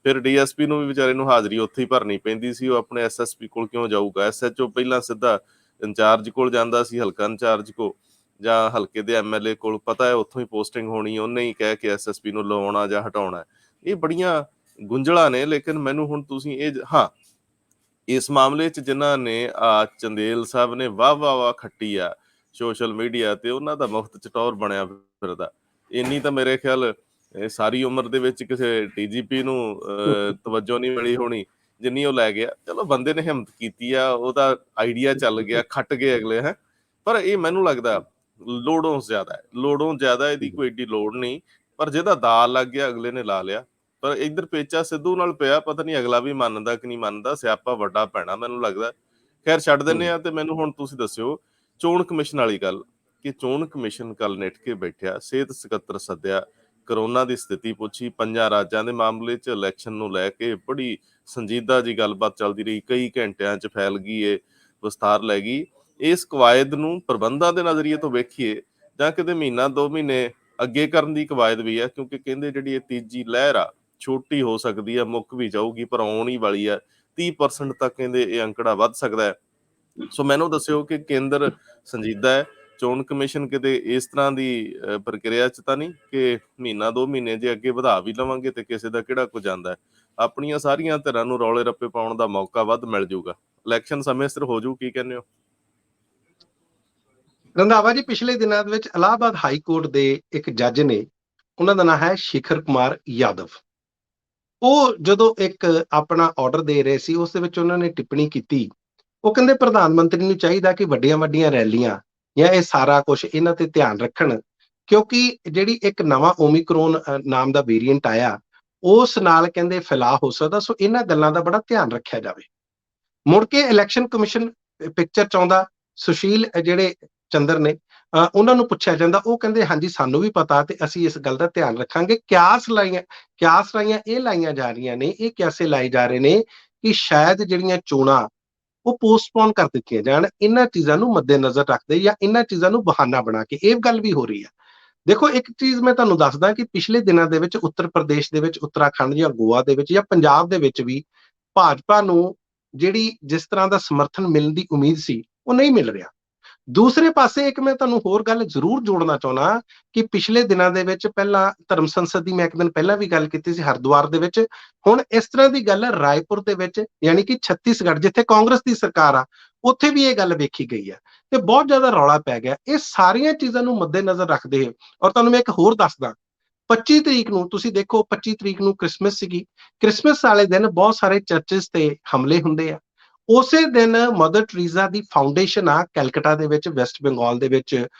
A: ਫਿਰ ਡੀਐਸਪੀ ਨੂੰ ਵੀ ਵਿਚਾਰੇ ਨੂੰ ਹਾਜ਼ਰੀ ਉੱਥੇ ਹੀ ਭਰਨੀ ਪੈਂਦੀ ਸੀ, ਉਹ ਆਪਣੇ ਐਸਐਸਪੀ ਕੋਲ ਕਿਉਂ ਜਾਊਗਾ? ਐਸਐਚਓ ਪਹਿਲਾਂ ਸਿੱਧਾ ਇੰਚਾਰਜ ਕੋਲ ਜਾਂਦਾ ਸੀ, ਹਲਕਾ ਇੰਚਾਰਜ ਕੋਲ ਜਾਂ ਹਲਕੇ ਦੇ ਐਮਐਲਏ ਕੋਲ, ਪਤਾ ਹੈ ਉੱਥੋਂ ਹੀ ਪੋਸਟਿੰਗ ਹੋਣੀ, ਉਹਨੇ ਹੀ ਕਹਿ ਕੇ ਐਸਐਸਪੀ ਨੂੰ ਲਵਾਉਣਾ ਜਾਂ ਹਟਾਉਣਾ। ਇਹ ਬੜੀਆਂ ਗੁੰਝਲਾਂ ਨੇ, ਲੇਕਿਨ ਮੈਨੂੰ ਹੁਣ ਤੁਸੀਂ ਇਹ ਹਾਂ ਇਸ ਮਾਮਲੇ 'ਚ ਜਿਨ੍ਹਾਂ ਨੇ ਚੰਦੇਲ ਸਾਹਿਬ ਨੇ ਵਾਹ ਖੱਟੀ ਆ ਸੋਸ਼ਲ ਮੀਡੀਆ ਤੇ, ਉਹਨਾਂ ਦਾ ਮੁਫਤ ਚਟੌਰ ਬਣਿਆ ਫਿਰਦਾ। ਇੰਨੀ ਤਾਂ ਮੇਰੇ ਖਿਆਲ ਸਾਰੀ ਉਮਰ ਦੇ ਵਿੱਚ ਕਿਸੇ ਡੀਜੀਪੀ ਨੂੰ ਤਵੱਜੋ ਨਹੀਂ ਮਿਲੀ ਹੋਣੀ ਜਿੰਨੀ ਉਹ ਲੈ ਗਿਆ। ਚਲੋ ਬੰਦੇ ਨੇ ਹਿੰਮਤ ਕੀਤੀ ਆ, ਉਹਦਾ ਆਈਡੀਆ ਚੱਲ ਗਿਆ, ਖੱਟ ਗਏ ਅਗਲੇ ਹੈ। ਪਰ ਇਹ ਮੈਨੂੰ ਲੱਗਦਾ ਲੋੜੋਂ ਜ਼ਿਆਦਾ ਇਹਦੀ ਕੋਈ ਏਡੀ ਲੋੜ ਨਹੀਂ, ਪਰ ਜਿਹਦਾ ਦਾਅ ਲੱਗ ਗਿਆ ਅਗਲੇ ਨੇ ਲਾ ਲਿਆ। ਪਰ ਇੱਧਰ ਪੇਚਾ ਸਿੱਧੂ ਨਾਲ ਪਿਆ, ਪਤਾ ਨਹੀਂ ਅਗਲਾ ਵੀ ਮੰਨਦਾ ਕਿ ਨਹੀਂ ਮੰਨਦਾ, ਸਿਆਪਾ ਵੱਡਾ ਪੈਣਾ ਮੈਨੂੰ ਲੱਗਦਾ। ਖੈਰ ਛੱਡ ਦਿੰਦੇ ਆ। ਤੇ ਮੈਨੂੰ ਹੁਣ ਤੁਸੀਂ ਦੱਸਿਓ ਚੋਣ ਕਮਿਸ਼ਨ ਵਾਲੀ ਗੱਲ, ਕਿ ਚੋਣ ਕਮਿਸ਼ਨ ਕੱਲ ਨਿੱਠ ਕੇ ਬੈਠਿਆ, ਸਿਹਤ ਸਕੱਤਰ ਸੱਦਿਆ, ਕਰੋਨਾ ਦੀ ਸਥਿਤੀ ਪੁੱਛੀ, 5 ਰਾਜਾਂ ਦੇ ਮਾਮਲੇ 'ਚ ਇਲੈਕਸ਼ਨ ਨੂੰ ਲੈ ਕੇ ਬੜੀ ਸੰਜੀਦਾ ਜੀ ਗੱਲਬਾਤ ਚੱਲਦੀ ਰਹੀ, ਕਈ ਘੰਟਿਆਂ 'ਚ ਫੈਲ ਗਈ, ਇਹ ਵਿਸਥਾਰ ਲੈ ਗਈ। ਇਸ ਕਵਾਇਦ ਨੂੰ ਪ੍ਰਬੰਧਾਂ ਦੇ ਨਜ਼ਰੀਏ ਤੋਂ ਵੇਖੀਏ ਜਾਂ ਕਿਤੇ ਮਹੀਨਾ 2 ਮਹੀਨੇ ਅੱਗੇ ਕਰਨ ਦੀ ਕਵਾਇਦ ਵੀ ਆ, ਕਿਉਂਕਿ ਕਹਿੰਦੇ ਜਿਹੜੀ ਇਹ ਤੀਜੀ ਲਹਿਰ ਆ ਛੋਟੀ ਹੋ ਸਕਦੀ ਆ, ਮੁੱਕ ਵੀ ਜਾਊਗੀ, ਪਰ ਆਉਣ ਹੀ ਵਾਲੀ ਆ। 30% ਤੱਕ ਕਹਿੰਦੇ ਇਹ ਅੰਕੜਾ ਵੱਧ ਸਕਦਾ ਹੈ। ਸੋ ਮੈਨੂੰ ਦੱਸਿਓ ਕਿ ਕੇਂਦਰ ਸੰਜੀਦਾ ਹੈ, ਚੋਣ ਕਮਿਸ਼ਨ ਕਿਤੇ ਇਸ ਤਰ੍ਹਾਂ ਦੀ ਪ੍ਰਕਿਰਿਆ 'ਚ ਤਾਂ ਨਹੀਂ ਕਿ ਮਹੀਨਾ 2 ਮਹੀਨੇ ਜੇ ਅੱਗੇ ਵਧਾ ਵੀ ਲਵਾਂਗੇ ਤੇ ਕਿਸੇ ਦਾ ਕਿਹੜਾ ਕੁ ਜਾਂਦਾ ਹੈ। ਆਪਣੀਆਂ ਸਾਰੀਆਂ ਧਿਰਾਂ ਨੂੰ ਰੌਲੇ ਰੱਪੇ ਪਾਉਣ ਦਾ ਮੌਕਾ ਵੱਧ ਮਿਲ ਜਾਊਗਾ, ਇਲੈਕਸ਼ਨ ਸਮੇਂ ਸਿਰ ਹੋ ਜਾਊ। ਕੀ ਕਹਿੰਦੇ ਹੋ
B: ਰੰਧਾਵਾ ਜੀ? ਪਿਛਲੇ ਦਿਨਾਂ ਦੇ ਵਿੱਚ ਇਲਾਹਾਬਾਦ ਹਾਈ ਕੋਰਟ ਦੇ ਇੱਕ ਜੱਜ ਨੇ, ਉਹਨਾਂ ਦਾ ਨਾਮ ਹੈ ਸ਼ੇਖਰ ਕੁਮਾਰ ਯਾਦਵ, ਉਹ ਜਦੋਂ ਇੱਕ ਆਪਣਾ ਆਰਡਰ ਦੇ ਰਹੇ ਸੀ ਉਸ ਦੇ ਵਿੱਚ ਉਹਨਾਂ ਨੇ ਟਿੱਪਣੀ ਕੀਤੀ। ਉਹ ਕਹਿੰਦੇ ਪ੍ਰਧਾਨ ਮੰਤਰੀ ਨੂੰ ਚਾਹੀਦਾ ਕਿ ਵੱਡੀਆਂ ਵੱਡੀਆਂ ਰੈਲੀਆਂ ਜਾਂ ਇਹ ਸਾਰਾ ਕੁਝ ਇਹਨਾਂ ਤੇ ਧਿਆਨ ਰੱਖਣ, ਕਿਉਂਕਿ ਜਿਹੜੀ ਇੱਕ ਨਵਾਂ ਓਮਿਕਰੋਨ ਨਾਮ ਦਾ ਵੇਰੀਐਂਟ ਆਇਆ, ਉਸ ਨਾਲ ਕਹਿੰਦੇ ਫੈਲਾਅ ਹੋ ਸਕਦਾ। ਸੋ ਇਹਨਾਂ ਗੱਲਾਂ ਦਾ ਬੜਾ ਧਿਆਨ ਰੱਖਿਆ ਜਾਵੇ। ਮੁੜ ਕੇ ਇਲੈਕਸ਼ਨ ਕਮਿਸ਼ਨ ਪਿਕਚਰ 'ਚ ਆਉਂਦਾ, ਸੁਸ਼ੀਲ ਜਿਹੜੇ ਚੰਦਰ ਨੇ, ਉਹਨਾਂ ਨੂੰ ਪੁੱਛਿਆ ਜਾਂਦਾ, ਉਹ ਕਹਿੰਦੇ ਹਾਂਜੀ ਸਾਨੂੰ ਵੀ ਪਤਾ ਤੇ ਅਸੀਂ ਇਸ ਗੱਲ ਦਾ ਧਿਆਨ ਰੱਖਾਂਗੇ। ਕਿਆਸ ਰਾਈਆਂ ਇਹ ਲਾਈਆਂ ਜਾ ਰਹੀਆਂ ਨੇ, ਇਹ ਕਿਆਸੇ ਲਾਏ ਜਾ ਰਹੇ ਨੇ ਕਿ ਸ਼ਾਇਦ ਜਿਹੜੀਆਂ ਚੋਣਾਂ ਉਹ ਪੋਸਟਪੋਨ ਕਰ ਦਿੱਤੀਆਂ ਜਾਣ, ਇਹਨਾਂ ਚੀਜ਼ਾਂ ਨੂੰ ਮੱਦੇਨਜ਼ਰ ਰੱਖਦੇ ਜਾਂ ਇਹਨਾਂ ਚੀਜ਼ਾਂ ਨੂੰ ਬਹਾਨਾ ਬਣਾ ਕੇ। ਇਹ ਗੱਲ ਵੀ ਹੋ ਰਹੀ ਹੈ। ਦੇਖੋ ਇੱਕ ਚੀਜ਼ ਮੈਂ ਤੁਹਾਨੂੰ ਦੱਸਦਾ ਕਿ ਪਿਛਲੇ ਦਿਨਾਂ ਦੇ ਵਿੱਚ ਉੱਤਰ ਪ੍ਰਦੇਸ਼ ਦੇ ਵਿੱਚ, ਉੱਤਰਾਖੰਡ ਜਾਂ ਗੋਆ ਦੇ ਵਿੱਚ ਜਾਂ ਪੰਜਾਬ ਦੇ ਵਿੱਚ ਵੀ ਭਾਜਪਾ ਨੂੰ ਜਿਹੜੀ ਜਿਸ ਤਰ੍ਹਾਂ ਦਾ ਸਮਰਥਨ ਮਿਲਣ ਦੀ ਉਮੀਦ ਸੀ ਉਹ ਨਹੀਂ ਮਿਲ ਰਿਹਾ। ਦੂਸਰੇ ਪਾਸੇ ਇੱਕ ਮੈਂ ਤੁਹਾਨੂੰ ਹੋਰ ਗੱਲ ਜ਼ਰੂਰ ਜੋੜਨਾ ਚਾਹੁੰਦਾ ਕਿ ਪਿਛਲੇ ਦਿਨਾਂ ਦੇ ਵਿੱਚ, ਪਹਿਲਾਂ ਧਰਮ ਸੰਸਦ ਦੀ ਮੈਂ ਇੱਕ ਦਿਨ ਪਹਿਲਾਂ ਵੀ ਗੱਲ ਕੀਤੀ ਸੀ ਹਰਿਦੁਆਰ ਦੇ ਵਿੱਚ, ਹੁਣ ਇਸ ਤਰ੍ਹਾਂ ਦੀ ਗੱਲ ਰਾਏਪੁਰ ਦੇ ਵਿੱਚ, ਯਾਨੀ ਕਿ ਛੱਤੀਸਗੜ੍ਹ ਜਿੱਥੇ ਕਾਂਗਰਸ ਦੀ ਸਰਕਾਰ ਆ, ਉੱਥੇ ਵੀ ਇਹ ਗੱਲ ਵੇਖੀ ਗਈ ਹੈ ਤੇ ਬਹੁਤ ਜ਼ਿਆਦਾ ਰੌਲਾ ਪੈ ਗਿਆ। ਇਹ ਸਾਰੀਆਂ ਚੀਜ਼ਾਂ ਨੂੰ ਮੱਦੇਨਜ਼ਰ ਰੱਖਦੇ ਹੋਏ, ਔਰ ਤੁਹਾਨੂੰ ਮੈਂ ਇੱਕ ਹੋਰ ਦੱਸਦਾ, 25 ਤਰੀਕ ਨੂੰ ਤੁਸੀਂ ਦੇਖੋ, 25 ਤਰੀਕ ਨੂੰ ਕ੍ਰਿਸਮਸ ਸੀਗੀ। ਕ੍ਰਿਸਮਸ ਵਾਲੇ ਦਿਨ ਬਹੁਤ ਸਾਰੇ ਚਰਚਿਸ ਤੇ ਹਮਲੇ ਹੁੰਦੇ ਆ। ਉਸੇ ਦਿਨ ਮਦਰ ਟਰੀਜ਼ਾ ਦੀ ਫਾਊਂਡੇਸ਼ਨ ਆ ਕੈਲਕਟਾ ਦੇ ਵਿੱਚ, ਵੈਸਟ ਬੰਗਾਲ ਦੇ ਵਿੱਚ,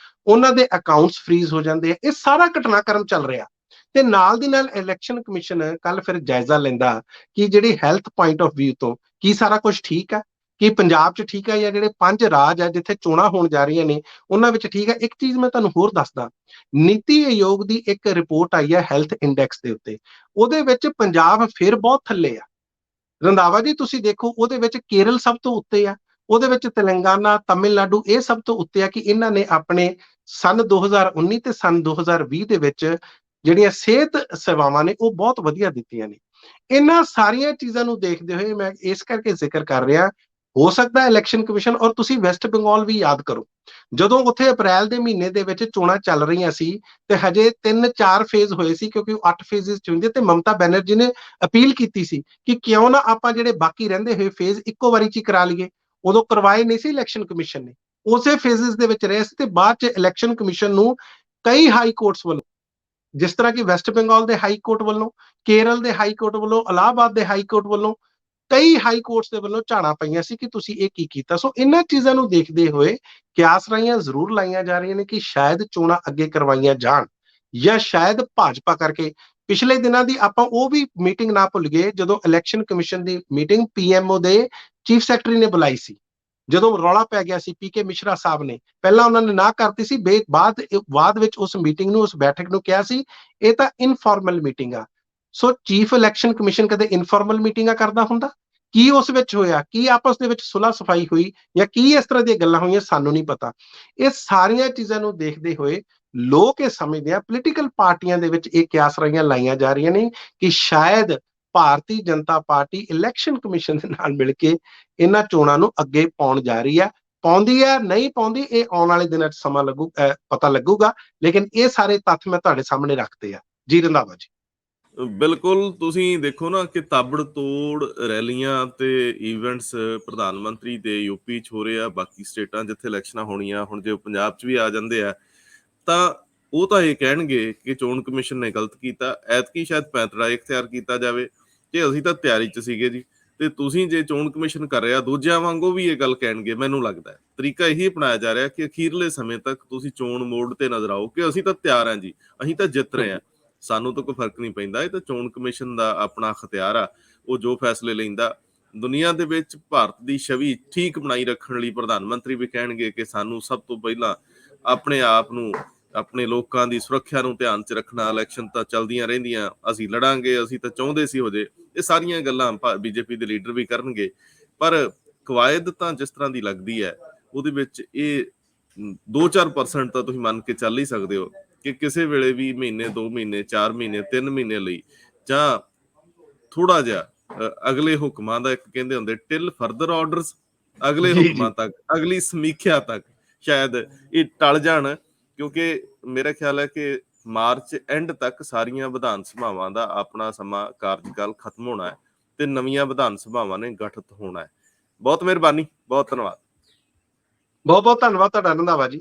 B: ਉਹਨਾਂ ਦੇ ਅਕਾਊਂਟਸ ਫਰੀਜ਼ ਹੋ ਜਾਂਦੇ ਆ। ਇਹ ਸਾਰਾ ਘਟਨਾਕ੍ਰਮ ਚੱਲ ਰਿਹਾ ਤੇ ਨਾਲ ਦੀ ਨਾਲ ਇਲੈਕਸ਼ਨ ਕਮਿਸ਼ਨ ਕੱਲ ਫਿਰ ਜਾਇਜ਼ਾ ਲੈਂਦਾ ਕਿ ਜਿਹੜੀ ਹੈਲਥ ਪੁਆਇੰਟ ਆਫ ਵਿਊ ਤੋਂ ਕੀ ਸਾਰਾ ਕੁਝ ਠੀਕ ਆ, ਕਿ ਪੰਜਾਬ 'ਚ ਠੀਕ ਆ, ਜਾਂ ਜਿਹੜੇ 5 ਰਾਜ ਆ ਜਿੱਥੇ ਚੋਣਾਂ ਹੋਣ ਜਾ ਰਹੀਆਂ ਨੇ ਉਹਨਾਂ ਵਿੱਚ ਠੀਕ ਆ। ਇੱਕ ਚੀਜ਼ ਮੈਂ ਤੁਹਾਨੂੰ ਹੋਰ ਦੱਸਦਾ, ਨੀਤੀ ਆਯੋਗ ਦੀ ਇੱਕ ਰਿਪੋਰਟ ਆਈ ਹੈ ਹੈਲਥ ਇੰਡੈਕਸ ਦੇ ਉੱਤੇ, ਉਹਦੇ ਵਿੱਚ ਪੰਜਾਬ ਫਿਰ ਬਹੁਤ ਥੱਲੇ ਆ। ਰੰਧਾਵਾ ਜੀ ਤੁਸੀਂ ਦੇਖੋ, ਉਹਦੇ ਵਿੱਚ ਕੇਰਲ ਸਭ ਤੋਂ ਉੱਤੇ ਆ, ਉਹਦੇ ਵਿੱਚ ਤੇਲੰਗਾਨਾ, ਤਮਿਲਨਾਡੂ ਇਹ ਸਭ ਤੋਂ ਉੱਤੇ ਆ ਕਿ ਇਹਨਾਂ ਨੇ ਆਪਣੇ ਸਨ 2019 ਤੇ ਸਨ 2020 ਦੇ ਵਿੱਚ ਜਿਹੜੀਆਂ ਸਿਹਤ ਸੇਵਾਵਾਂ ਨੇ ਉਹ ਬਹੁਤ ਵਧੀਆ ਦਿੱਤੀਆਂ ਨੇ। ਇਹਨਾਂ ਸਾਰੀਆਂ ਚੀਜ਼ਾਂ ਨੂੰ ਦੇਖਦੇ ਹੋਏ ਮੈਂ ਇਸ ਕਰਕੇ ਜ਼ਿਕਰ ਕਰ ਰਿਹਾ, ਹੋ ਸਕਦਾ ਇਲੈਕਸ਼ਨ ਕਮਿਸ਼ਨ, ਔਰ ਤੁਸੀਂ ਵੈਸਟ ਬੰਗਾਲ ਵੀ ਯਾਦ ਕਰੋ, ਜਦੋਂ ਉੱਥੇ ਅਪ੍ਰੈਲ ਦੇ ਮਹੀਨੇ ਦੇ ਵਿੱਚ ਚੋਣਾਂ ਚੱਲ ਰਹੀਆਂ ਸੀ ਤੇ ਹਜੇ 3-4 ਫੇਜ਼ ਹੋਏ ਸੀ, ਕਿਉਂਕਿ ਉਹ 8 ਫੇਜ਼ਸ ਚ ਹੁੰਦੇ, ਤੇ ਮਮਤਾ ਬੈਨਰਜੀ ਨੇ ਅਪੀਲ ਕੀਤੀ ਸੀ ਕਿ ਕਿਉਂ ਨਾ ਆਪਾਂ ਜਿਹੜੇ ਬਾਕੀ ਰਹਿੰਦੇ ਹੋਏ ਫੇਜ਼ ਇੱਕੋ ਵਾਰੀ ਚ ਹੀ ਕਰਾ ਲਈਏ। ਉਦੋਂ ਕਰਵਾਏ ਨਹੀਂ ਸੀ ਇਲੈਕਸ਼ਨ ਕਮਿਸ਼ਨ ਨੇ, ਉਸੇ ਫੇਜ਼ਸ ਦੇ ਵਿੱਚ ਰਹੇ ਸੀ, ਤੇ ਬਾਅਦ ਚ ਇਲੈਕਸ਼ਨ ਕਮਿਸ਼ਨ ਨੂੰ ਕਈ ਹਾਈ ਕੋਰਟਸ ਵੱਲੋਂ, ਜਿਸ ਤਰ੍ਹਾਂ ਕਿ ਵੈਸਟ ਬੰਗਾਲ ਦੇ ਹਾਈ ਕੋਰਟ ਵੱਲੋਂ, ਕੇਰਲ ਦੇ ਹਾਈ ਕੋਰਟ ਵੱਲੋਂ, ਇਲਾਹਾਬਾਦ ਦੇ ਹਾਈ ਕੋਰਟ ਵੱਲੋਂ, ਕਈ ਹਾਈ ਕੋਰਟਸ ਦੇ ਵੱਲੋਂ ਝਾੜਾਂ ਪਈਆਂ ਸੀ ਕਿ ਤੁਸੀਂ ਇਹ ਕੀ ਕੀਤਾ। ਸੋ ਇਹਨਾਂ ਚੀਜ਼ਾਂ ਨੂੰ ਦੇਖਦੇ ਹੋਏ ਕਿਆਸ ਰਾਈਆਂ ਜ਼ਰੂਰ ਲਾਈਆਂ ਜਾ ਰਹੀਆਂ ਨੇ ਕਿ ਸ਼ਾਇਦ ਚੋਣਾਂ ਅੱਗੇ ਕਰਵਾਈਆਂ ਜਾਣ, ਜਾਂ ਸ਼ਾਇਦ ਭਾਜਪਾ ਕਰਕੇ। ਪਿਛਲੇ ਦਿਨਾਂ ਦੀ ਆਪਾਂ ਉਹ ਵੀ ਮੀਟਿੰਗ ਨਾ ਭੁੱਲ ਗਏ, ਜਦੋਂ ਇਲੈਕਸ਼ਨ ਕਮਿਸ਼ਨ ਦੀ ਮੀਟਿੰਗ ਪੀਐਮਓ ਦੇ ਚੀਫ ਸੈਕਟਰੀ ਨੇ ਬੁਲਾਈ ਸੀ, ਜਦੋਂ ਰੌਲਾ ਪੈ ਗਿਆ ਸੀ, ਪੀਕੇ ਮਿਸ਼ਰਾ ਸਾਹਿਬ ਨੇ ਪਹਿਲਾਂ ਉਹਨਾਂ ਨੇ ਨਾ ਕਰਤੀ ਸੀ, ਬਾਅਦ ਵਿੱਚ ਉਸ ਮੀਟਿੰਗ ਨੂੰ, ਉਸ ਬੈਠਕ ਨੂੰ ਕਿਹਾ ਸੀ ਇਹ ਤਾਂ ਇਨਫਾਰਮਲ ਮੀਟਿੰਗ ਆ। ਸੋ ਚੀਫ ਇਲੈਕਸ਼ਨ ਕਮਿਸ਼ਨ ਕਦੇ ਇਨਫਾਰਮਲ ਮੀਟਿੰਗਾਂ ਕਰਦਾ ਹੁੰਦਾ? ਕੀ ਉਸ ਵਿੱਚ ਹੋਇਆ, ਕੀ ਆਪਸ ਦੇ ਵਿੱਚ ਸੁਲਹ ਸਫਾਈ ਹੋਈ, ਜਾਂ ਕੀ ਇਸ ਤਰ੍ਹਾਂ ਦੀਆਂ ਗੱਲਾਂ ਹੋਈਆਂ, ਸਾਨੂੰ ਨਹੀਂ ਪਤਾ। ਇਹ ਸਾਰੀਆਂ ਚੀਜ਼ਾਂ ਨੂੰ ਦੇਖਦੇ ਹੋਏ ਲੋਕ ਇਹ ਸਮਝਦੇ ਆ, ਪੋਲੀਟੀਕਲ ਪਾਰਟੀਆਂ ਦੇ ਵਿੱਚ ਇਹ ਕਿਆਸ ਰਾਈਆਂ ਲਾਈਆਂ ਜਾ ਰਹੀਆਂ ਨੇ ਕਿ ਸ਼ਾਇਦ Bharatiya Janata party election commission ਦੇ ਨਾਲ ਮਿਲ ਕੇ ਇਹਨਾਂ ਚੋਣਾਂ ਨੂੰ ਅੱਗੇ ਪਾਉਣ ਜਾ ਰਹੀ ਹੈ। ਪਾਉਂਦੀ ਹੈ ਨਹੀਂ ਪਾਉਂਦੀ, ਇਹ ਆਉਣ ਵਾਲੇ ਦਿਨਾਂ 'ਚ ਸਮਾਂ ਪਤਾ ਲੱਗੂਗਾ, ਲੇਕਿਨ ਇਹ ਸਾਰੇ ਤੱਥ ਮੈਂ ਤੁਹਾਡੇ ਸਾਹਮਣੇ ਰੱਖਦੇ ਆ। ਜੀ ਰੰਧਾਵਾ ਜੀ।
A: ਬਿਲਕੁਲ, ਤੁਸੀਂ ਦੇਖੋ ਨਾ ਕਿ ਤਾਬੜ ਤੋੜ ਰੈਲੀਆਂ ਤੇ ਇਵੈਂਟਸ ਪ੍ਰਧਾਨ ਮੰਤਰੀ ਦੇ ਯੂਪੀ 'ਚ ਹੋ ਰਹੇ ਆ, ਬਾਕੀ ਸਟੇਟਾਂ ਜਿੱਥੇ ਇਲੈਕਸ਼ਨਾਂ ਹੋਣੀਆਂ, ਹੁਣ ਜੇ ਪੰਜਾਬ 'ਚ ਵੀ ਆ ਜਾਂਦੇ ਆ ਤਾਂ ਉਹ ਤਾਂ ਇਹ ਕਹਿਣਗੇ ਕਿ ਚੋਣ ਕਮਿਸ਼ਨ ਨੇ ਗਲਤ ਕੀਤਾ, ਐਤਕੀ ਸ਼ਾਇਦ ਪੈਂਤੜਾ ਇਖਤਿਆਰ ਕੀਤਾ ਜਾਵੇ ਕਿ ਅਸੀਂ ਤਾਂ ਤਿਆਰੀ 'ਚ ਸੀਗੇ ਜੀ, ਤੇ ਤੁਸੀਂ ਜੇ ਚੋਣ ਕਮਿਸ਼ਨ ਕਰ ਰਿਹਾ, ਦੂਜਿਆਂ ਵਾਂਗੂ ਵੀ ਇਹ ਗੱਲ ਕਹਿਣਗੇ। ਮੈਨੂੰ ਲੱਗਦਾ ਹੈ ਤਰੀਕਾ ਇਹੀ ਅਪਣਾਇਆ ਜਾ ਰਿਹਾ ਕਿ ਅਖੀਰਲੇ ਸਮੇਂ ਤੱਕ ਤੁਸੀਂ ਚੋਣ ਮੋੜ ਤੇ ਨਜ਼ਰ ਆਓ ਕਿ ਅਸੀਂ ਤਾਂ ਤਿਆਰ ਹਾਂ ਜੀ, ਅਸੀਂ ਤਾਂ ਜਿੱਤ ਰਹੇ ਹਾਂ, ਸਾਨੂੰ ਤਾਂ ਕੋਈ ਫਰਕ ਨਹੀਂ ਪੈਂਦਾ, ਇਹ ਤਾਂ ਚੋਣ ਕਮਿਸ਼ਨ ਦਾ ਆਪਣਾ ਅਖਤਿਆਰ ਆ, ਉਹ ਜੋ ਫੈਸਲੇ ਲੈਂਦਾ। ਦੁਨੀਆ ਦੇ ਵਿੱਚ ਭਾਰਤ ਦੀ ਛਵੀ ਠੀਕ ਬਣਾਈ ਰੱਖਣ ਲਈ ਪ੍ਰਧਾਨ ਮੰਤਰੀ ਵੀ ਕਹਿਣਗੇ ਕਿ ਸਾਨੂੰ ਸਭ ਤੋਂ ਪਹਿਲਾਂ ਆਪਣੇ ਆਪ ਨੂੰ, ਆਪਣੇ ਲੋਕਾਂ ਦੀ ਸੁਰੱਖਿਆ ਨੂੰ ਧਿਆਨ 'ਚ ਰੱਖਣਾ, ਇਲੈਕਸ਼ਨ ਤਾਂ ਚੱਲਦੀਆਂ ਰਹਿੰਦੀਆਂ, ਅਸੀਂ ਲੜਾਂਗੇ, ਅਸੀਂ ਤਾਂ ਚਾਹੁੰਦੇ ਸੀ ਹੋ ਜੇ। ਇਹ ਸਾਰੀਆਂ ਗੱਲਾਂ ਬੀਜੇਪੀ ਦੇ ਲੀਡਰ ਵੀ ਕਰਨਗੇ, ਪਰ ਕਵਾਇਦ ਤਾਂ ਜਿਸ ਤਰ੍ਹਾਂ ਦੀ ਲੱਗਦੀ ਹੈ ਉਹਦੇ ਵਿੱਚ ਇਹ 2-4% ਤਾਂ ਤੁਸੀਂ ਮੰਨ ਕੇ ਚੱਲ ਹੀ ਸਕਦੇ ਹੋ ਕਿ ਕਿਸੇ ਵੇਲੇ ਵੀ ਮਹੀਨੇ, 2 ਮਹੀਨੇ, 4 ਮਹੀਨੇ, 3 ਮਹੀਨੇ ਲਈ, ਜਾਂ ਥੋੜਾ ਜਿਹਾ ਅਗਲੇ ਹੁਕਮਾਂ ਦਾ, ਇੱਕ ਕਹਿੰਦੇ ਹੁੰਦੇ ਟਿਲ ਫਰਦਰ ਆਰਡਰਸ, ਅਗਲੇ ਹੁਕਮਾਂ ਤੱਕ, ਅਗਲੀ ਸਮੀਖਿਆ ਤੱਕ ਸ਼ਾਇਦ ਇਹ ਟਲ ਜਾਣ, ਕਿਉਂਕਿ ਮੇਰਾ ਖਿਆਲ ਹੈ ਕਿ ਮਾਰਚ ਐਂਡ ਤੱਕ ਸਾਰੀਆਂ ਵਿਧਾਨ ਸਭਾਵਾਂ ਦਾ ਆਪਣਾ ਸਮਾਂ ਕਾਰਜਕਾਲ ਖਤਮ ਹੋਣਾ ਹੈ ਤੇ ਨਵੀਆਂ ਵਿਧਾਨ ਸਭਾਵਾਂ ਨੇ ਗਠਿਤ ਹੋਣਾ ਹੈ। ਬਹੁਤ ਮਿਹਰਬਾਨੀ, ਬਹੁਤ ਧੰਨਵਾਦ।
B: ਬਹੁਤ ਬਹੁਤ ਧੰਨਵਾਦ ਤੁਹਾਡਾ ਰੰਧਾਵਾ ਜੀ।